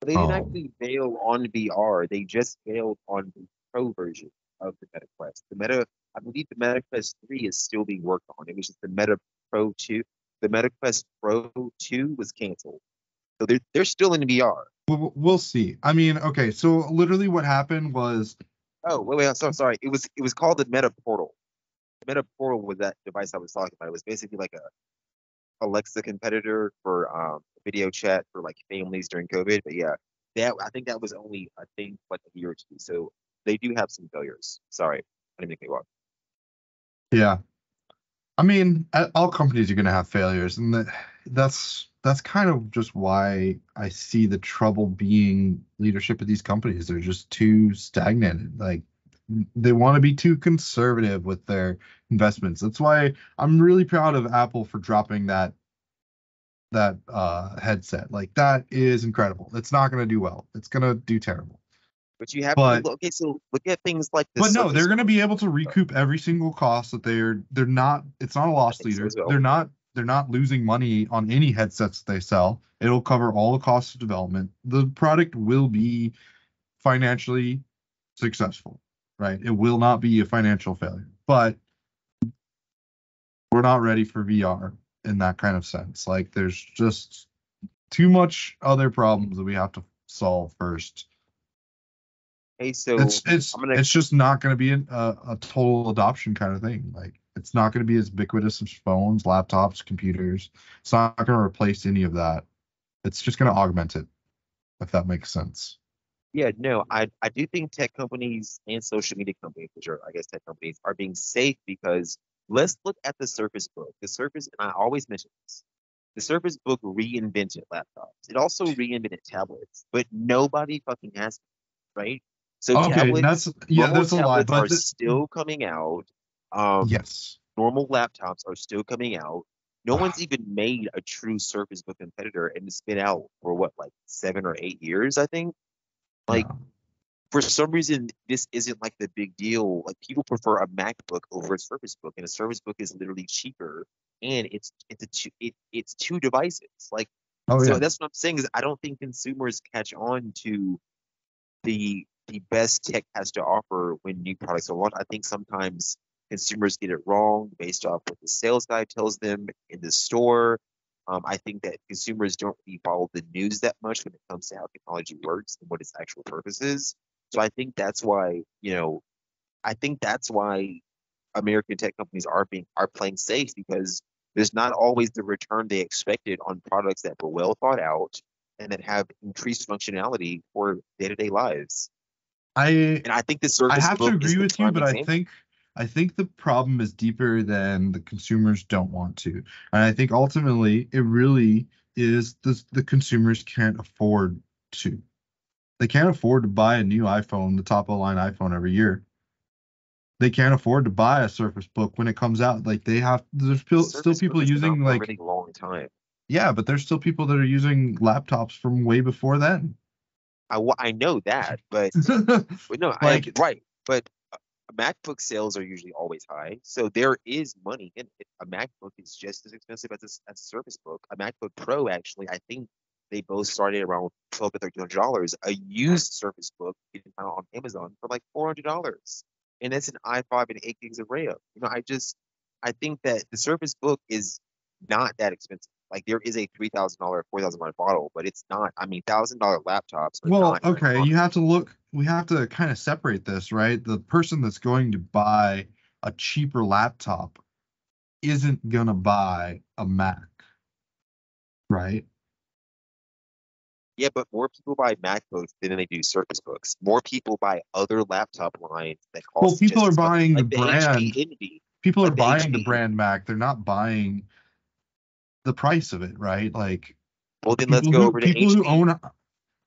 Speaker 2: But they didn't
Speaker 1: Um,
Speaker 2: actually fail on VR. They just failed on the Pro version of the Meta Quest. I believe the Meta Quest 3 is still being worked on. It was just the Meta Pro 2. The Meta Quest Pro 2 was canceled. So they're still in VR.
Speaker 1: we'll see. I mean, okay, so literally what happened was
Speaker 2: Oh, wait, I'm so sorry. It was called the Meta Portal. Meta Portal was that device I was talking about. It was basically like a Alexa competitor for video chat for like families during COVID. But yeah, that I think that was only a thing for like a year or two. So they do have some failures. Sorry, I didn't mean to cut you off.
Speaker 1: Yeah. I mean, all companies are going to have failures, and that's kind of just why I see the trouble being leadership of these companies. They're just too stagnated. Like they want to be too conservative with their investments. That's why I'm really proud of Apple for dropping that headset. Like that is incredible. It's not going to do well. It's going to do terrible.
Speaker 2: But you have to
Speaker 1: But
Speaker 2: look. Okay, so look at things like the
Speaker 1: But no, they're
Speaker 2: Surface
Speaker 1: going to
Speaker 2: Book.
Speaker 1: be able to recoup every single cost that they're not. It's not a
Speaker 2: I
Speaker 1: loss
Speaker 2: think so
Speaker 1: leader.
Speaker 2: as well.
Speaker 1: They're not losing money on any headsets they sell. It'll cover all the costs of development. The product will be financially successful, right? It will not be a financial failure. But we're not ready for VR in that kind of sense. Like there's just too much other problems that we have to solve first.
Speaker 2: Hey, so
Speaker 1: It's
Speaker 2: I'm gonna.
Speaker 1: it's just not going to be a total adoption kind of thing. Like it's not going to be as ubiquitous as phones, laptops, computers. It's not going to replace any of that. It's just going to augment it, if that makes sense.
Speaker 2: Yeah, no, I do think tech companies and social media companies, which are I guess tech companies, are being safe because let's look at the Surface Book. The Surface, and I always mention this. The Surface Book reinvented laptops. It also reinvented tablets, but nobody fucking has them, right? So
Speaker 1: Okay,
Speaker 2: tablets, normal
Speaker 1: that's a lie,
Speaker 2: tablets
Speaker 1: but
Speaker 2: are still coming out. Um,
Speaker 1: yes.
Speaker 2: normal laptops are still coming out. No one's even made a true Surface Book competitor, and it's been out for what, like 7 or 8 years, I think. Like
Speaker 1: Yeah.
Speaker 2: for some reason, this isn't like the big deal. Like people prefer a MacBook over a Surface Book, and a Surface Book is literally cheaper, and it's two devices. Like
Speaker 1: Oh
Speaker 2: so,
Speaker 1: yeah.
Speaker 2: that's what I'm saying is I don't think consumers catch on to the best tech has to offer when new products are launched. I think sometimes consumers get it wrong based off what the sales guy tells them in the store. I think that consumers don't really follow the news that much when it comes to how technology works and what its actual purpose is. So I think that's why, I think that's why American tech companies are playing safe because there's not always the return they expected on products that were well thought out and that have increased functionality for day-to-day lives.
Speaker 1: I
Speaker 2: And I think the
Speaker 1: I
Speaker 2: Surface
Speaker 1: have to
Speaker 2: Book is
Speaker 1: agree
Speaker 2: the
Speaker 1: with you,
Speaker 2: prime
Speaker 1: but I
Speaker 2: example.
Speaker 1: think I think the problem is deeper than the consumers don't want to. And I think ultimately it really is the consumers can't afford to. They can't afford to buy a new iPhone, the top of the line iPhone every year. They can't afford to buy a Surface Book when it comes out. Like there's
Speaker 2: The
Speaker 1: still
Speaker 2: Surface Book
Speaker 1: people
Speaker 2: has been out
Speaker 1: using
Speaker 2: for a
Speaker 1: like
Speaker 2: really long time.
Speaker 1: yeah, but there's still people that are using laptops from way before then.
Speaker 2: I know that, but no, I am
Speaker 1: Like
Speaker 2: right. But MacBook sales are usually always high, so there is money in it. A MacBook is just as expensive as a Surface Book. A MacBook Pro, actually, I think they both started around $1,200 to $1,300. A used Surface Book you can find on Amazon for like $400, and that's an i5 and 8 gigs of RAM. I think that the Surface Book is not that expensive. Like there is a $3,000, $4,000 model, but it's not. I mean, $1,000 laptops are
Speaker 1: well,
Speaker 2: not very
Speaker 1: okay,
Speaker 2: common.
Speaker 1: we have to kind of separate this, right? The person that's going to buy a cheaper laptop isn't going to buy a Mac, right?
Speaker 2: Yeah, but more people buy MacBooks than they do Surface Books. More people buy other laptop lines that
Speaker 1: Well,
Speaker 2: cost just as much, like the HP Envy,
Speaker 1: people are
Speaker 2: like the
Speaker 1: buying the
Speaker 2: HP Envy.
Speaker 1: brand Mac. They're not buying the price of it, right? Like
Speaker 2: Well, then let's go over to
Speaker 1: people who
Speaker 2: HP
Speaker 1: own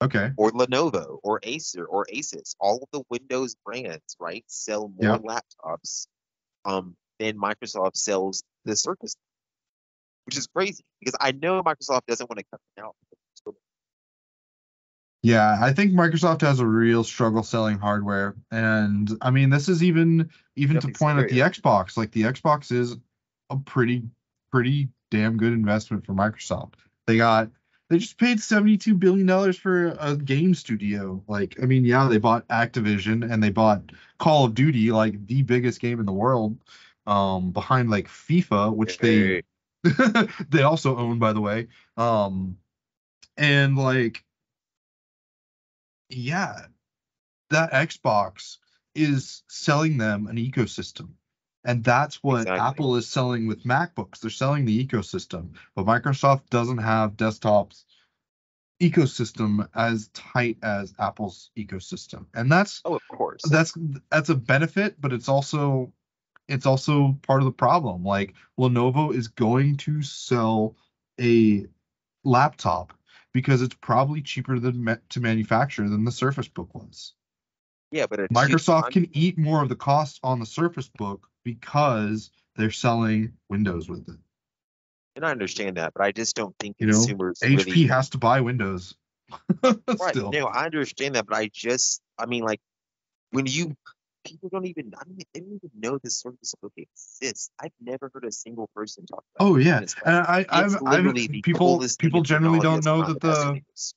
Speaker 1: okay.
Speaker 2: or Lenovo or Acer or Asus. All of the Windows brands, right, sell more
Speaker 1: Yep.
Speaker 2: laptops than Microsoft sells the Surface, which is crazy because I know Microsoft doesn't want to cut them out.
Speaker 1: Yeah, I think Microsoft has a real struggle selling hardware. And I mean, this is even to
Speaker 2: Definitely
Speaker 1: point at the
Speaker 2: superior.
Speaker 1: Xbox. Like the Xbox is a pretty damn good investment for Microsoft. They got they just paid $72 billion for a game studio. Like, I mean, yeah, they bought Activision and they bought Call of Duty, like the biggest game in the world, behind like FIFA, which they
Speaker 2: Hey,
Speaker 1: they also own, by the way. And like yeah, that Xbox is selling them an ecosystem. And that's what
Speaker 2: Exactly.
Speaker 1: Apple is selling with MacBooks. They're selling the ecosystem, but Microsoft doesn't have desktops ecosystem as tight as Apple's ecosystem. And that's
Speaker 2: Oh, of course.
Speaker 1: that's that's a benefit, but it's also part of the problem. Like Lenovo is going to sell a laptop because it's probably cheaper to manufacture than the Surface Book was.
Speaker 2: Yeah, but
Speaker 1: Microsoft can eat more of the cost on the Surface Book because they're selling Windows with it.
Speaker 2: and I understand that, but I just don't think
Speaker 1: You know,
Speaker 2: consumers
Speaker 1: HP
Speaker 2: really.
Speaker 1: has to buy Windows
Speaker 2: Right.
Speaker 1: still.
Speaker 2: No, I understand that, but I mean, like, when you people don't even, I mean, they don't even know this sort of book exists. I've never heard a single person talk about
Speaker 1: Oh
Speaker 2: it.
Speaker 1: yeah,
Speaker 2: And it's like,
Speaker 1: and
Speaker 2: it's
Speaker 1: I've
Speaker 2: literally the
Speaker 1: people
Speaker 2: coolest thing
Speaker 1: people
Speaker 2: in
Speaker 1: generally
Speaker 2: technology
Speaker 1: don't
Speaker 2: that's come
Speaker 1: know
Speaker 2: out in
Speaker 1: that
Speaker 2: the past 10
Speaker 1: the.
Speaker 2: years.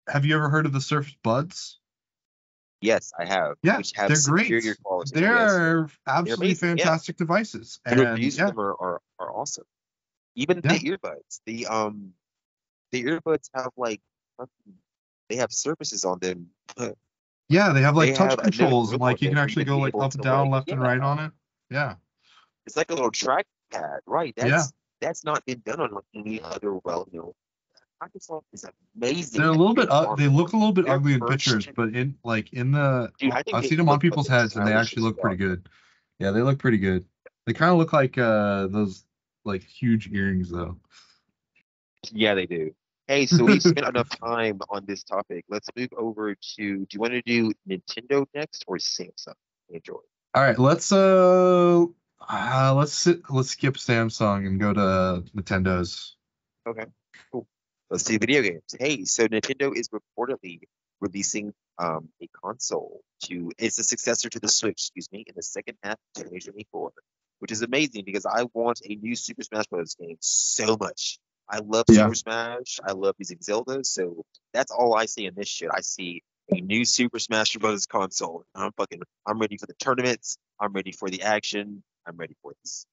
Speaker 1: Have you ever heard of the Surface Buds?
Speaker 2: Yes, I have,
Speaker 1: Yeah,
Speaker 2: which have
Speaker 1: they're
Speaker 2: superior
Speaker 1: great.
Speaker 2: quality. Yes,
Speaker 1: They're
Speaker 2: they're
Speaker 1: absolutely
Speaker 2: amazing. Yeah,
Speaker 1: fantastic devices,
Speaker 2: the
Speaker 1: and
Speaker 2: reviews for
Speaker 1: yeah,
Speaker 2: them are awesome. Even the
Speaker 1: yeah,
Speaker 2: earbuds, the earbuds have like fucking- they have surfaces on them.
Speaker 1: yeah. They have like
Speaker 2: They
Speaker 1: touch
Speaker 2: have a no
Speaker 1: controls, and
Speaker 2: grip on
Speaker 1: like you
Speaker 2: them
Speaker 1: can
Speaker 2: for you
Speaker 1: actually
Speaker 2: to
Speaker 1: go
Speaker 2: be
Speaker 1: like
Speaker 2: able
Speaker 1: up and
Speaker 2: to
Speaker 1: down,
Speaker 2: like,
Speaker 1: left and
Speaker 2: yeah,
Speaker 1: right on it. Yeah,
Speaker 2: it's like a little trackpad, right?
Speaker 1: yeah.
Speaker 2: That's not been done on like any other Microsoft is amazing
Speaker 1: They're a
Speaker 2: at
Speaker 1: little bit.
Speaker 2: getting on
Speaker 1: They look a little bit
Speaker 2: their
Speaker 1: ugly in pictures,
Speaker 2: first.
Speaker 1: but in the
Speaker 2: Dude, I think
Speaker 1: I've
Speaker 2: they
Speaker 1: seen them on
Speaker 2: look
Speaker 1: people's
Speaker 2: fucking
Speaker 1: heads, and they
Speaker 2: stylish
Speaker 1: actually
Speaker 2: as
Speaker 1: look pretty
Speaker 2: fuck.
Speaker 1: good. Yeah, they look pretty good. They kind of look like those like huge earrings though.
Speaker 2: Yeah, they do. Hey, so we've spent enough time on this topic. Let's move over to, do you want to do Nintendo next or Samsung? Android.
Speaker 1: All right, let's skip Samsung and go to Nintendo's.
Speaker 2: Okay, cool. Let's do video games. Hey, so Nintendo is reportedly releasing a console it's a successor to the Switch, excuse me, in the second half of 2024, which is amazing because I want a new Super Smash Bros. Game so much. I love
Speaker 1: Yeah,
Speaker 2: Super Smash. I love using Zelda, so that's all I see in this shit. I see a new Super Smash Bros. Console. I'm ready for the tournaments. I'm ready for the action. I'm ready for this.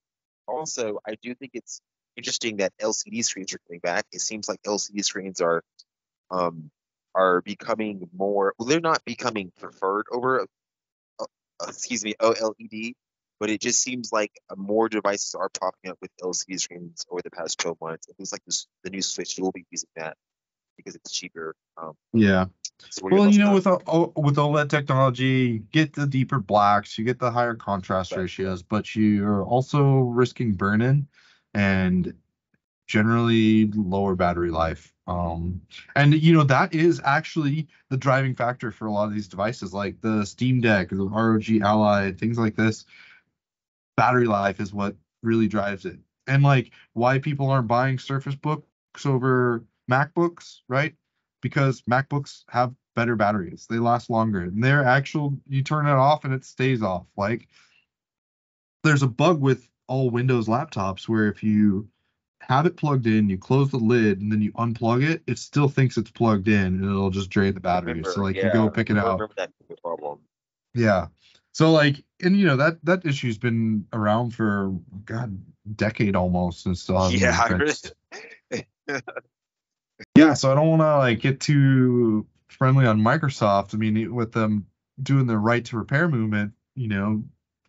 Speaker 2: Also, I do think it's interesting that LCD screens are coming back. It seems like LCD screens um becoming more. Well, they're not becoming preferred over excuse me OLED, but it just seems like more devices are popping up with LCD screens over the past 12 months. It looks like the new Switch will be using that because it's cheaper.
Speaker 1: yeah.
Speaker 2: So what are your
Speaker 1: Well,
Speaker 2: thoughts on that?
Speaker 1: with OLED technology, you get the deeper blacks, you get the higher contrast
Speaker 2: Right.
Speaker 1: ratios, but you're also risking burn-in and generally lower battery life. And that is actually the driving factor for a lot of these devices, like the Steam Deck, the ROG Ally, things like this. Battery life is what really drives it. And like why people aren't buying Surface Books over MacBooks, right? Because MacBooks have better batteries. They last longer. And they're actual you turn it off and it stays off. Like there's a bug with all Windows laptops where if you have it plugged in, you close the lid, and then you unplug it, it still thinks it's plugged in and it'll just drain the battery. So
Speaker 2: Remember,
Speaker 1: like you
Speaker 2: yeah,
Speaker 1: go pick it
Speaker 2: I
Speaker 1: out.
Speaker 2: remember that being a problem.
Speaker 1: Yeah. So like and that issue's been around for God decade almost and still hasn't
Speaker 2: Yeah,
Speaker 1: been
Speaker 2: I really.
Speaker 1: fixed. Yeah, so I don't want to like get too friendly on Microsoft. I mean, with them doing the right to repair movement,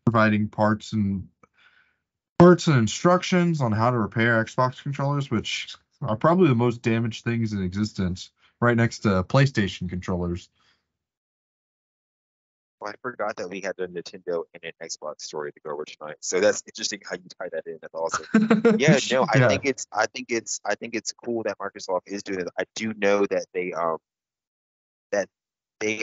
Speaker 1: providing parts and instructions on how to repair Xbox controllers, which are probably the most damaged things in existence, right next to PlayStation controllers.
Speaker 2: Well, I forgot that we had a Nintendo and an Xbox story to go over tonight. So that's interesting how you tie that in. That's awesome. Yeah, no,
Speaker 1: Yeah,
Speaker 2: I think it's cool that Microsoft is doing it. I do know that they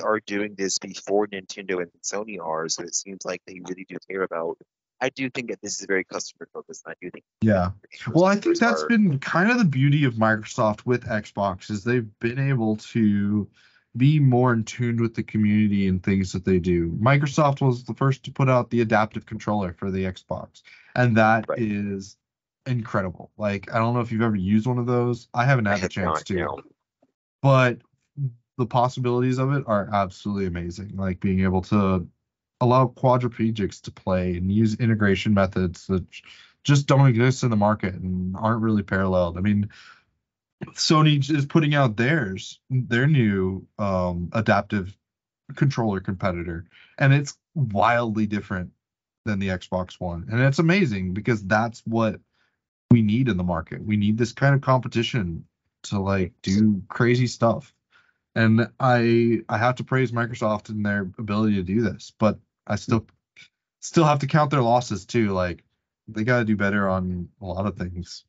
Speaker 2: are doing this before Nintendo and Sony are, so it seems like they really do care about. I do think that this is very customer focused. And I do think
Speaker 1: yeah.
Speaker 2: those
Speaker 1: Well, I think
Speaker 2: customers
Speaker 1: that's
Speaker 2: are
Speaker 1: been kind of the beauty of Microsoft with Xbox is they've been able to be more in tune with the community and things that they do. Microsoft was the first to put out the adaptive controller for the Xbox, and that
Speaker 2: right.
Speaker 1: is incredible. Like, I don't know if you've ever used one of those. I haven't
Speaker 2: I
Speaker 1: had the
Speaker 2: have
Speaker 1: chance
Speaker 2: not
Speaker 1: to,
Speaker 2: now.
Speaker 1: but the possibilities of it are absolutely amazing. Like being able to allow quadriplegics to play and use integration methods that just don't exist in the market and aren't really paralleled. I mean, Sony is putting out their new adaptive controller competitor, and it's wildly different than the Xbox One. And it's amazing because that's what we need in the market. We need this kind of competition to like do crazy stuff. And I have to praise Microsoft and their ability to do this, but I still have to count their losses too. Like they got to do better on a lot of things.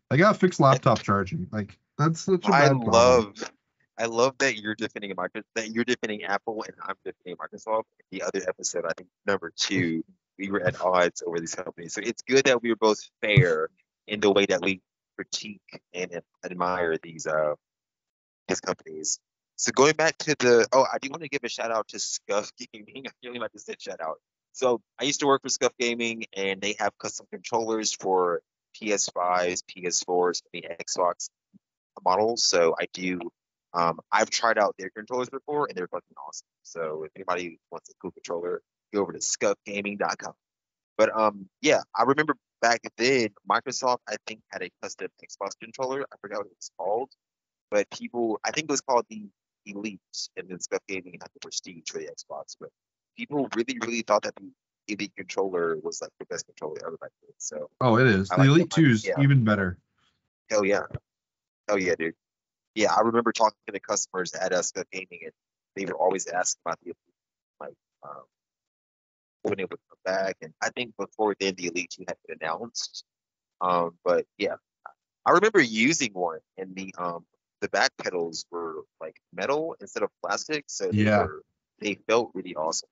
Speaker 1: They got to fix laptop charging. Like that's such a
Speaker 2: I
Speaker 1: bad problem.
Speaker 2: love I love that you're defending that you're defending Apple and I'm defending Microsoft. The other episode, I think number 2, we were at odds over these companies. So it's good that we were both fair in the way that we critique and admire these companies. So going back to I do want to give a shout out to Scuff Gaming. I really like to say shout out. So I used to work for Scuff Gaming, and they have custom controllers for PS5s, PS4s, and the Xbox models. So I do. I've tried out their controllers before, and they're fucking awesome. So if anybody wants a cool controller, go over to scuffgaming.com. But yeah, I remember back then, Microsoft I think had a custom Xbox controller. I forgot what it was called, but people, I think it was called the Elite, and then Scuff Gaming had the Prestige for the Xbox. But people really, really thought that the Elite controller was like the best controller ever back then. So
Speaker 1: Oh, it is.
Speaker 2: I
Speaker 1: The
Speaker 2: like that.
Speaker 1: Elite 2 is
Speaker 2: Yeah,
Speaker 1: even better.
Speaker 2: hell yeah, hell yeah, dude. Yeah, I remember talking to customers at Scuff Gaming, and they were always asking about the Elite, like um, when it would come back. And I think before then, the Elite 2 had been announced. But yeah, I remember using one, and the back pedals were like metal instead of plastic, so
Speaker 1: Yeah.
Speaker 2: they felt really awesome.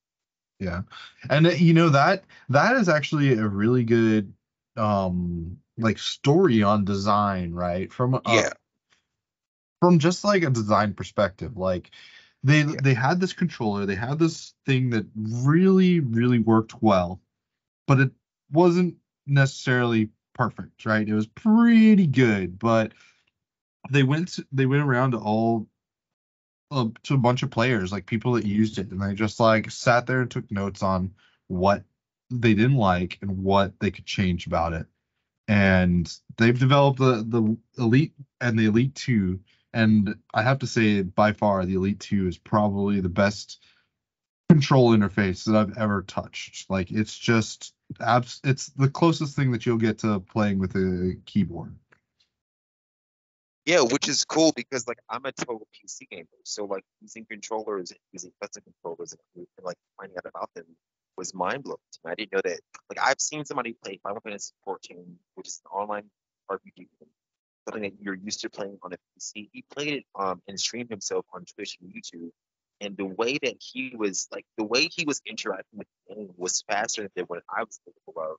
Speaker 1: Yeah. And you know that is actually a really good like story on design, right?
Speaker 2: Yeah,
Speaker 1: From just like a design perspective. Like they
Speaker 2: yeah,
Speaker 1: they had this controller, they had this thing that really really worked well, but it wasn't necessarily perfect, right? It was pretty good, but they went around to all to a bunch of players, like people that used it, and they just like sat there and took notes on what they didn't like and what they could change about it. And they've developed the Elite and the Elite 2, and I have to say by far the Elite 2 is probably the best control interface that I've ever touched. Like it's just it's the closest thing that you'll get to playing with a keyboard.
Speaker 2: yeah. Which is cool because like I'm a total PC gamer, so like using controllers and using custom controllers and like finding out about them was mind blowing. I didn't know that. Like I've seen somebody play Final Fantasy 14, which is an online RPG, something that you're used to playing on a PC. He played it and streamed himself on Twitch and YouTube. And the way he was interacting with the game was faster than what I was capable of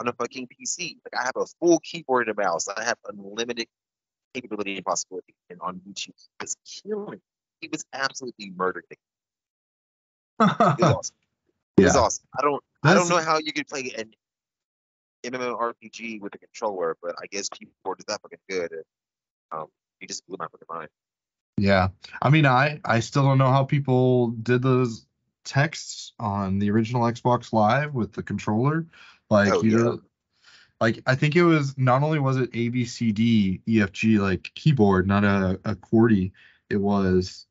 Speaker 2: on a fucking PC. Like I have a full keyboard and a mouse. I have unlimited capability and possibility. And on YouTube, he was killing. He was absolutely murdering it. It was awesome. It was
Speaker 1: Yeah,
Speaker 2: awesome. I don't
Speaker 1: that's
Speaker 2: know how you could play an MMORPG with a controller, but I guess people are just that fucking good. And, he just blew my fucking mind.
Speaker 1: yeah. I mean, I still don't know how people did those texts on the original Xbox Live with the controller. Like
Speaker 2: Oh yeah.
Speaker 1: like I think it was not only was it A B C D E F G like keyboard, not a QWERTY. It was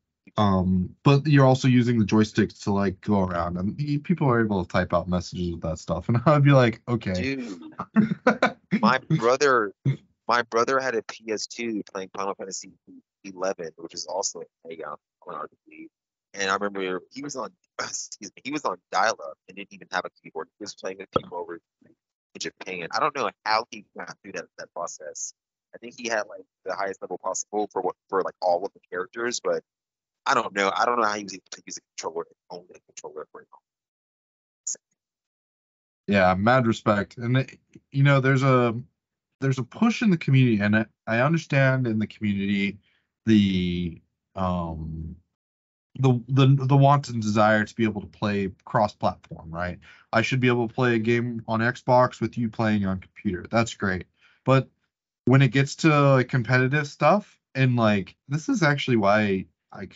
Speaker 1: but you're also using the joysticks to like go around, and people are able to type out messages with that stuff. And I'd be like, okay.
Speaker 2: Dude, my brother, my brother had a PS2 playing Final Fantasy 11, which is also on RPG. And I remember he was on, excuse me, he was on dial-up and didn't even have a keyboard. He was playing with people over in Japan. I don't know how he got through that process. I think he had like the highest level possible for like all of the characters, but I don't know. I don't know how he was able to use a controller and own a controller for it.
Speaker 1: Yeah, mad respect. And there's a push in the community, and I understand in the community the um the want and desire to be able to play cross-platform, right? I should be able to play a game on Xbox with you playing on computer. That's great. But when it gets to like competitive stuff, and like this is actually why I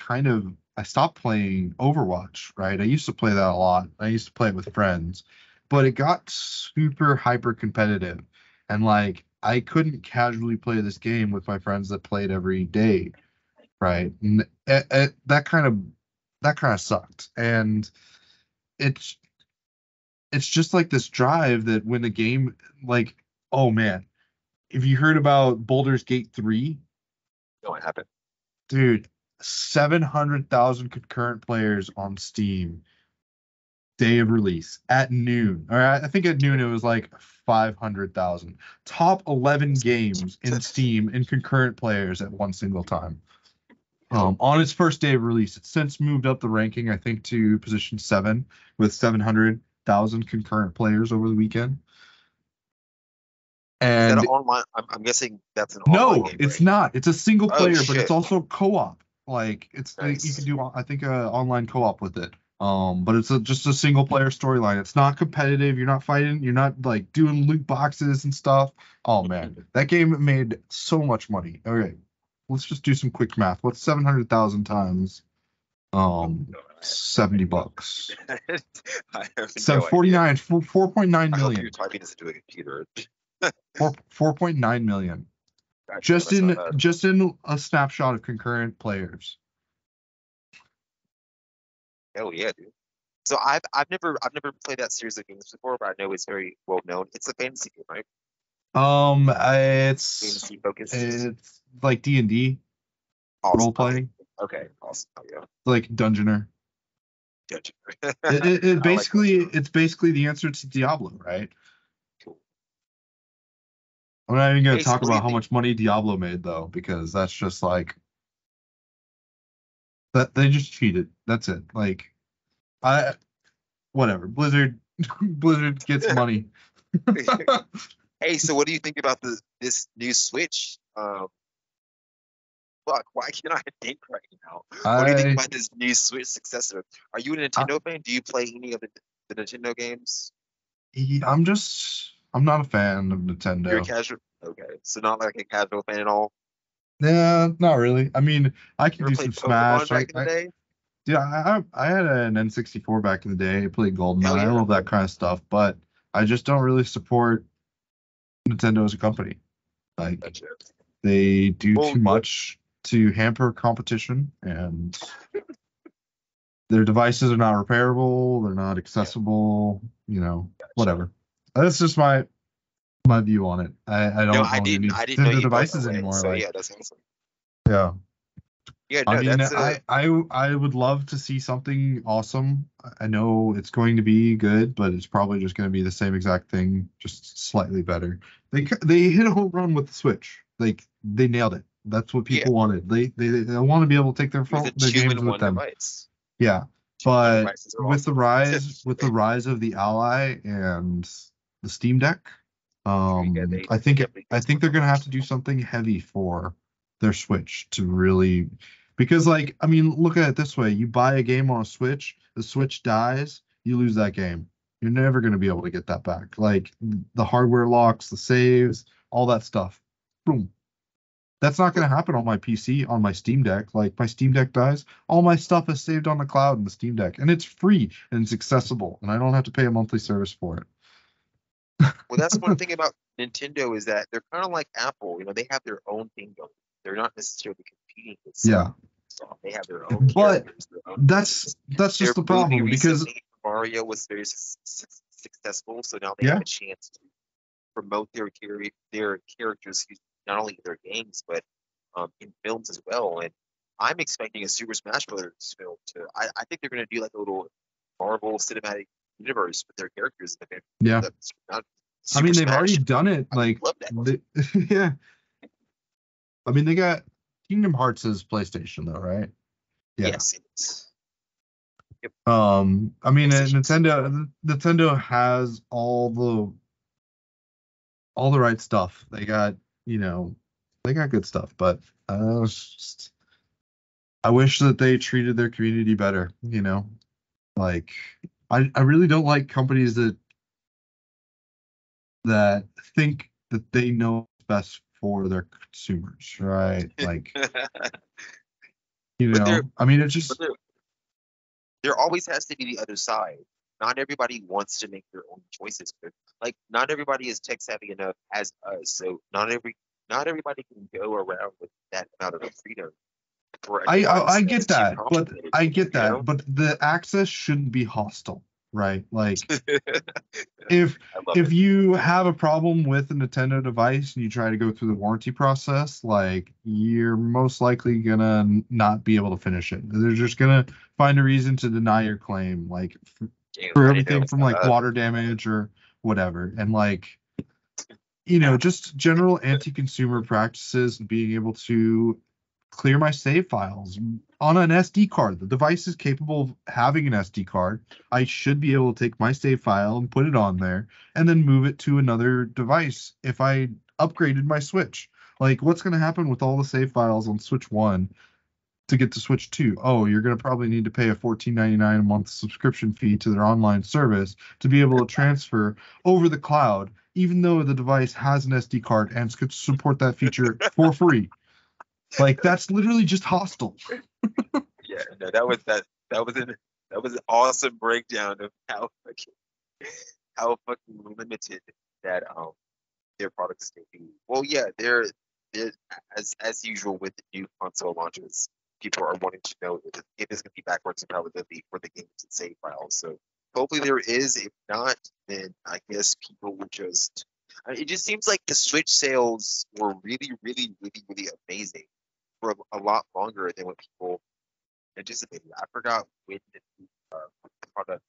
Speaker 1: stopped playing Overwatch, right? I used to play that a lot. I used to play it with friends, but it got super hyper competitive, and like I couldn't casually play this game with my friends that played every day, right? And that kind of sucked. And it's it's just like this drive that when the game, like, oh man, if you heard about Baldur's Gate 3,
Speaker 2: No, it happened.
Speaker 1: dude, 700,000 concurrent players on Steam day of release at noon. Or I think at noon it was like 500,000. Top 11 games in Steam in concurrent players at one single time. On its first day of release, it's since moved up the ranking, I think, to position 7 with 700,000 concurrent players over the weekend.
Speaker 2: Is that an
Speaker 1: And
Speaker 2: online? I'm guessing that's an online
Speaker 1: no,
Speaker 2: game,
Speaker 1: it's
Speaker 2: right?
Speaker 1: not. It's a single
Speaker 2: Oh
Speaker 1: player, but it's
Speaker 2: shit!
Speaker 1: also co-op. Like you
Speaker 2: Nice.
Speaker 1: can do, I think, online co-op with it. But it's just a single player storyline. It's not competitive. You're not fighting. You're not like doing loot boxes and stuff. Oh man, that game made so much money. Okay, let's just do some quick math. What's 700,000 times $70?
Speaker 2: I have
Speaker 1: So
Speaker 2: no idea.
Speaker 1: 49, 4.9
Speaker 2: I hope
Speaker 1: million.
Speaker 2: you're typing this into a computer.
Speaker 1: 4.9 million.
Speaker 2: God,
Speaker 1: Just
Speaker 2: that's not
Speaker 1: in
Speaker 2: bad.
Speaker 1: just in a snapshot of concurrent players.
Speaker 2: Hell yeah, dude. So I've never played that series of games before, but I know it's very well known. It's a fantasy game, right?
Speaker 1: It's
Speaker 2: Fantasy focused.
Speaker 1: it's like D&D role
Speaker 2: Awesome.
Speaker 1: playing,
Speaker 2: Okay, awesome. Oh, yeah.
Speaker 1: like Dungeoneer.
Speaker 2: Gotcha.
Speaker 1: It
Speaker 2: I like
Speaker 1: basically
Speaker 2: those.
Speaker 1: it's basically the answer to Diablo, right?
Speaker 2: Cool.
Speaker 1: I'm not even gonna
Speaker 2: Hey, so
Speaker 1: talk
Speaker 2: what do you
Speaker 1: about how
Speaker 2: think?
Speaker 1: much money Diablo made though, because that's just like that they just cheated. That's it. Like I whatever. Blizzard gets money.
Speaker 2: Hey, so what do you think about this new Switch? Fuck, why can't I think right now? What do you think
Speaker 1: I,
Speaker 2: about this new Switch successor? Are you a
Speaker 1: I
Speaker 2: Nintendo fan? Do you play any of the Nintendo games?
Speaker 1: I'm not a fan of
Speaker 2: You're a
Speaker 1: Nintendo.
Speaker 2: casual. Okay, so not like a casual fan at all.
Speaker 1: Yeah, not really. I mean, I
Speaker 2: You
Speaker 1: can
Speaker 2: ever
Speaker 1: do
Speaker 2: played
Speaker 1: some
Speaker 2: Pokemon
Speaker 1: Smash.
Speaker 2: back in the day?
Speaker 1: Yeah, I had an N64 back in the day. I played
Speaker 2: Hell
Speaker 1: GoldenEye. I
Speaker 2: yeah.
Speaker 1: love that kind of stuff, but I just don't really support Nintendo as a company. Like
Speaker 2: Gotcha.
Speaker 1: they do
Speaker 2: Well,
Speaker 1: too much to hamper competition, and their devices are not repairable. They're not
Speaker 2: yeah,
Speaker 1: accessible.
Speaker 2: gotcha.
Speaker 1: Whatever. That's just my view on it. I
Speaker 2: No,
Speaker 1: don't
Speaker 2: I
Speaker 1: own
Speaker 2: didn't.
Speaker 1: any
Speaker 2: I didn't know
Speaker 1: Nintendo
Speaker 2: you felt that
Speaker 1: devices
Speaker 2: way.
Speaker 1: anymore.
Speaker 2: So
Speaker 1: Like,
Speaker 2: yeah, that's awesome.
Speaker 1: yeah.
Speaker 2: Yeah,
Speaker 1: I
Speaker 2: no,
Speaker 1: mean,
Speaker 2: that's a
Speaker 1: I would love to see something awesome. I know it's going to be good, but it's probably just going to be the same exact thing, just slightly better. They hit a home run with the Switch. Like they nailed it. That's what
Speaker 2: yeah.
Speaker 1: people wanted. They want to be able to take
Speaker 2: It was a
Speaker 1: their games with
Speaker 2: two-in-one
Speaker 1: them.
Speaker 2: device.
Speaker 1: Yeah,
Speaker 2: Two-in-one
Speaker 1: but
Speaker 2: devices are awesome.
Speaker 1: with the rise of the Ally and the Steam Deck,
Speaker 2: Yeah, they definitely
Speaker 1: I
Speaker 2: did
Speaker 1: think
Speaker 2: something
Speaker 1: they're
Speaker 2: on
Speaker 1: gonna
Speaker 2: that.
Speaker 1: have to do something heavy for their Switch to really, because like I mean, look at it this way: you buy a game on a Switch, the Switch dies, you lose that game. You're never gonna be able to get that back. Like the hardware locks, the saves, all that stuff. Boom. That's not going to happen on my PC, on my Steam Deck. Like my Steam Deck dies, all my stuff is saved on the cloud in the Steam Deck, and it's free and it's accessible, and I don't have to pay a monthly service for it.
Speaker 2: Well, that's one thing about Nintendo is that they're kind of like Apple. You know, they have their own thing going. They're not necessarily competing with
Speaker 1: Yeah,
Speaker 2: Microsoft. They have their own
Speaker 1: but
Speaker 2: characters, their own games.
Speaker 1: that's
Speaker 2: Their
Speaker 1: just the
Speaker 2: movie
Speaker 1: problem because
Speaker 2: recently, Mario, was very successful, so now they have
Speaker 1: yeah,
Speaker 2: a chance to promote their characters not only in their games but in films as well. And I'm expecting a Super Smash Brothers film to. I think they're going to do like a little Marvel cinematic universe with their characters in the
Speaker 1: yeah.
Speaker 2: not
Speaker 1: I
Speaker 2: Super
Speaker 1: mean, they've already
Speaker 2: Smash.
Speaker 1: done it.
Speaker 2: I would
Speaker 1: Like,
Speaker 2: love that.
Speaker 1: yeah. I mean, they got Kingdom Hearts as PlayStation though, right? Yeah.
Speaker 2: Yes, it's yep,
Speaker 1: I mean,
Speaker 2: PlayStation Studio.
Speaker 1: Nintendo has all the right stuff. They got, they got good stuff, but it's just, I wish that they treated their community better. Like I really don't like companies that think that they know what's best for their consumers, right? Like,
Speaker 2: But there,
Speaker 1: I mean, it's
Speaker 2: but
Speaker 1: just
Speaker 2: there always has to be the other side. Not everybody wants to make their own choices. Like not everybody is tech savvy enough as us. So not everybody can go around with that amount of freedom for a
Speaker 1: I
Speaker 2: device that's
Speaker 1: get
Speaker 2: too
Speaker 1: that, but
Speaker 2: complicated
Speaker 1: I
Speaker 2: for them.
Speaker 1: get that, but the access shouldn't be hostile. right? Like if
Speaker 2: I love
Speaker 1: if
Speaker 2: it.
Speaker 1: you have a problem with a Nintendo device and you try to go through the warranty process, like you're most likely gonna not be able to finish it. They're just gonna find a reason to deny your claim, like
Speaker 2: Damn,
Speaker 1: for
Speaker 2: I didn't know it
Speaker 1: everything
Speaker 2: was
Speaker 1: from
Speaker 2: that
Speaker 1: like
Speaker 2: bad.
Speaker 1: water damage or whatever. And like, just general anti-consumer practices and being able to clear my save files on an SD card. The device is capable of having an SD card. I should be able to take my save file and put it on there and then move it to another device if I upgraded my Switch. Like, what's going to happen with all the save files on Switch 1 to get to Switch 2? Oh, you're going to probably need to pay a $14.99 a month subscription fee to their online service to be able to transfer over the cloud, even though the device has an SD card and could support that feature for free. Like, that's literally just hostile.
Speaker 2: Yeah, no, that was an awesome breakdown of how fucking limited that their products can be. Well, yeah, they're as usual with the new console launches, people are wanting to know if it's going to be backwards compatibility for the games and save files. So hopefully there is. If not, then I guess people will just. It just seems like the Switch sales were really, really, really, really amazing for a lot longer than what people anticipated. I forgot when the product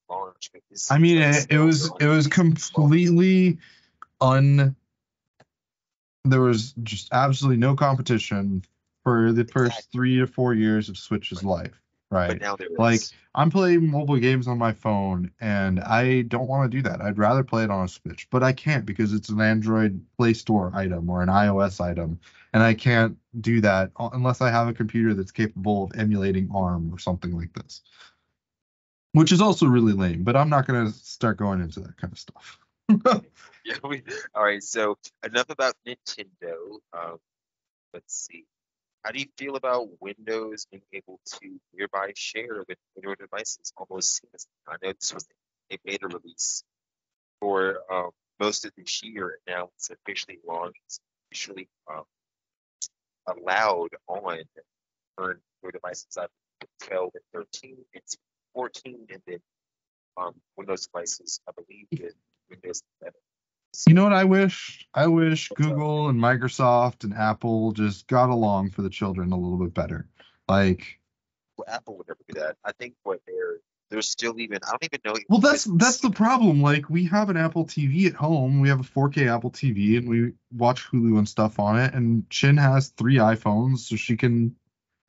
Speaker 2: launched, but it
Speaker 1: I
Speaker 2: seems
Speaker 1: mean,
Speaker 2: like
Speaker 1: it, it
Speaker 2: sales
Speaker 1: was
Speaker 2: are
Speaker 1: it was
Speaker 2: amazing as well.
Speaker 1: completely un. There was just absolutely no competition for the first
Speaker 2: Exactly.
Speaker 1: 3 to 4 years of Switch's
Speaker 2: But
Speaker 1: life,
Speaker 2: but
Speaker 1: right?
Speaker 2: now there
Speaker 1: Like,
Speaker 2: is.
Speaker 1: I'm playing mobile games on my phone, and I don't want to do that. I'd rather play it on a Switch, but I can't because it's an Android Play Store item or an iOS item, and I can't do that unless I have a computer that's capable of emulating ARM or something like this, which is also really lame. But I'm not gonna start going into that kind of stuff.
Speaker 2: Yeah, all right. So enough about Nintendo. Let's see. How do you feel about Windows being able to nearby share with Android devices almost seamlessly? I know this was a beta release for most of this year, and now it's officially launched. It's officially allowed on current Android devices. I've 12 and 13, it's 14, and then Windows devices, I believe, with Windows 11.
Speaker 1: You
Speaker 2: So
Speaker 1: know what I wish? I wish
Speaker 2: what's up?
Speaker 1: Google and Microsoft and Apple just got along for the children a little bit better. Like,
Speaker 2: Well, Apple would never do that. I think what they're still even. I don't even know
Speaker 1: well,
Speaker 2: what
Speaker 1: that's
Speaker 2: is.
Speaker 1: the problem. Like, we have an Apple TV at home. We have a 4K Apple TV, and we watch Hulu and stuff on it. And Chin has 3 iPhones, so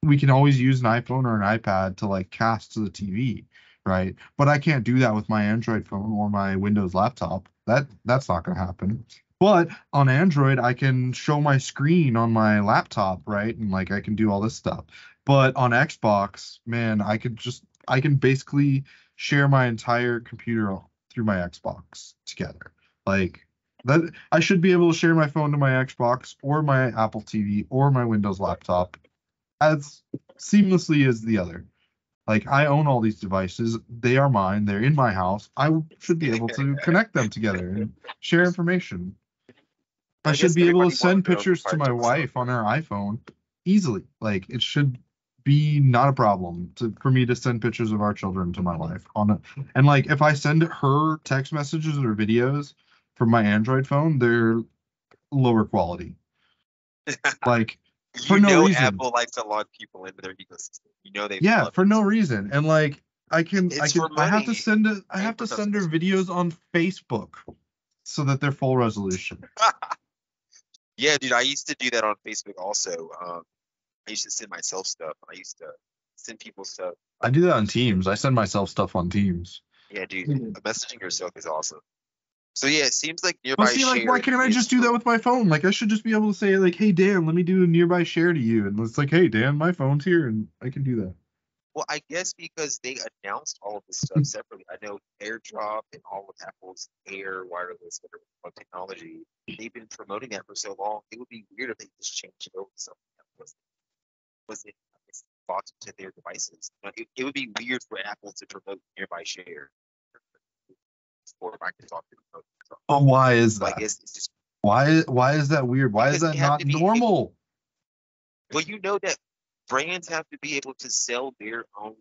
Speaker 1: we can always use an iPhone or an iPad to like cast to the TV, right? But I can't do that with my Android phone or my Windows laptop. That's not going to happen. But on Android, I can show my screen on my laptop, right? And like I can do all this stuff. But on Xbox, man, I can basically share my entire computer through my Xbox together. Like that I should be able to share my phone to my Xbox or my Apple TV or my Windows laptop as seamlessly as the other. Like, I own all these devices. They are mine. They're in my house. I should be able to connect them together and share information. I
Speaker 2: I
Speaker 1: should
Speaker 2: guess
Speaker 1: be able to
Speaker 2: everybody wants
Speaker 1: send
Speaker 2: their own
Speaker 1: pictures to my
Speaker 2: proprietary stuff.
Speaker 1: wife on her iPhone easily. Like, it should be not a problem for me to send pictures of our children to my wife and like if I send her text messages or videos from my Android phone, they're lower quality. Like, for
Speaker 2: You
Speaker 1: no
Speaker 2: know,
Speaker 1: reason.
Speaker 2: Apple likes to log people into their ecosystem. You know they
Speaker 1: Yeah,
Speaker 2: love
Speaker 1: for no
Speaker 2: it.
Speaker 1: reason. And like
Speaker 2: It's for
Speaker 1: I have to
Speaker 2: money
Speaker 1: I
Speaker 2: and
Speaker 1: have to
Speaker 2: for
Speaker 1: send her
Speaker 2: customers.
Speaker 1: videos on Facebook so that they're full resolution.
Speaker 2: Yeah, dude, I used to do that on Facebook also. I used to send myself stuff. I used to send people stuff.
Speaker 1: I do that on Teams. I send myself stuff on Teams.
Speaker 2: Yeah, dude, messaging yourself is awesome. So yeah, it seems like
Speaker 1: But
Speaker 2: nearby
Speaker 1: see, like, why
Speaker 2: share
Speaker 1: can't I
Speaker 2: is
Speaker 1: just do
Speaker 2: for.
Speaker 1: that with my phone? Like, I should just be able to say, like, hey, Dan, let me do a nearby share to you. And it's like, hey, Dan, my phone's here, and I can do that.
Speaker 2: Well, I guess because they announced all of this stuff separately. I know AirDrop and all of Apple's Air wireless whatever technology. They've been promoting that for so long. It would be weird if they just changed it over to something that wasn't bought to their devices. It would be weird for Apple to promote nearby share for Microsoft to promote.
Speaker 1: Oh, why is
Speaker 2: So I
Speaker 1: that?
Speaker 2: guess it's just
Speaker 1: Why is that weird? Why is
Speaker 2: because
Speaker 1: that
Speaker 2: they have
Speaker 1: not
Speaker 2: to be able.
Speaker 1: normal?
Speaker 2: Well, you know that brands have to be able to sell their own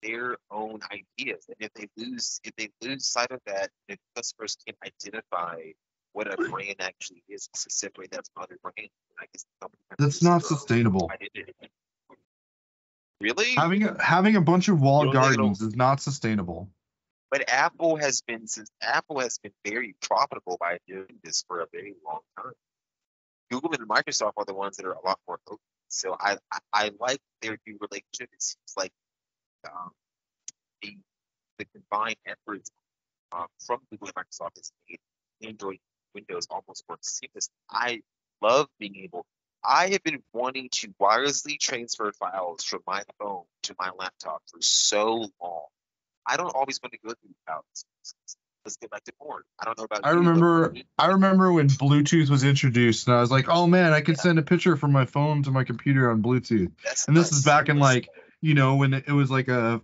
Speaker 2: their own ideas. And if they lose sight of that, if customers can identify what a brand actually is, to separate that from other brands, I guess the company has to
Speaker 1: That's
Speaker 2: lose
Speaker 1: not
Speaker 2: their own
Speaker 1: sustainable.
Speaker 2: identity. Really?
Speaker 1: Having a bunch of
Speaker 2: You
Speaker 1: walled
Speaker 2: don't think it'll?
Speaker 1: gardens is not sustainable.
Speaker 2: But Apple has been very profitable by doing this for a very long time. Google and Microsoft are the ones that are a lot more open. So I like their new relationship. It seems like um, the the combined efforts from Google and Microsoft has made Android Windows almost work seamless. I love being able. I have been wanting to wirelessly transfer files from my phone to my laptop for so long. I don't always want to go through files. Let's get back to porn. I don't know about
Speaker 1: I
Speaker 2: you, but for
Speaker 1: remember
Speaker 2: me,
Speaker 1: I remember when Bluetooth was introduced and I was like, "Oh man, I can
Speaker 2: yeah,
Speaker 1: send a picture from my phone to my computer on Bluetooth."
Speaker 2: that's
Speaker 1: And this
Speaker 2: not
Speaker 1: is back in
Speaker 2: seamless.
Speaker 1: like, when it was like a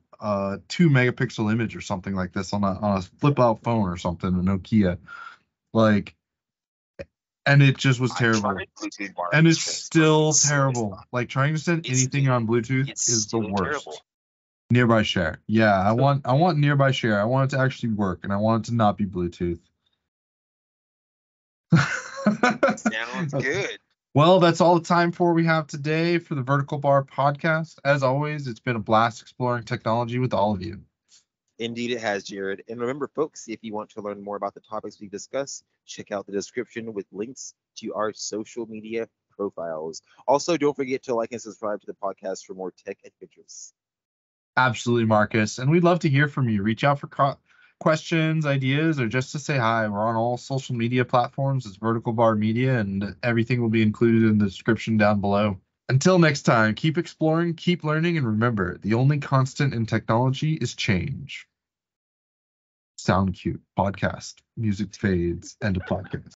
Speaker 1: 2 megapixel image or something like this on a flip out phone or something, a Nokia. Like, and it just was
Speaker 2: I
Speaker 1: terrible.
Speaker 2: tried Bluetooth
Speaker 1: And
Speaker 2: wireless
Speaker 1: it's
Speaker 2: transfer.
Speaker 1: still terrible. Like trying to send
Speaker 2: It's
Speaker 1: anything
Speaker 2: still
Speaker 1: on Bluetooth
Speaker 2: it's
Speaker 1: is the
Speaker 2: still terrible.
Speaker 1: worst. Nearby share. Yeah, I want nearby share. I want it to actually work and I want it to not be Bluetooth.
Speaker 2: Sounds good.
Speaker 1: Well, that's all the time for we have today for the Vertical Bar podcast. As always, it's been a blast exploring technology with all of you.
Speaker 2: Indeed, it has, Jared. And remember, folks, if you want to learn more about the topics we discuss, check out the description with links to our social media profiles. Also, don't forget to like and subscribe to the podcast for more tech adventures.
Speaker 1: Absolutely, Marcus. And we'd love to hear from you. Reach out for questions, ideas, or just to say hi. We're on all social media platforms. It's Vertical Bar Media, and everything will be included in the description down below. Until next time, keep exploring, keep learning, and remember, the only constant in technology is change. Sound cue, podcast, music fades, end of podcast.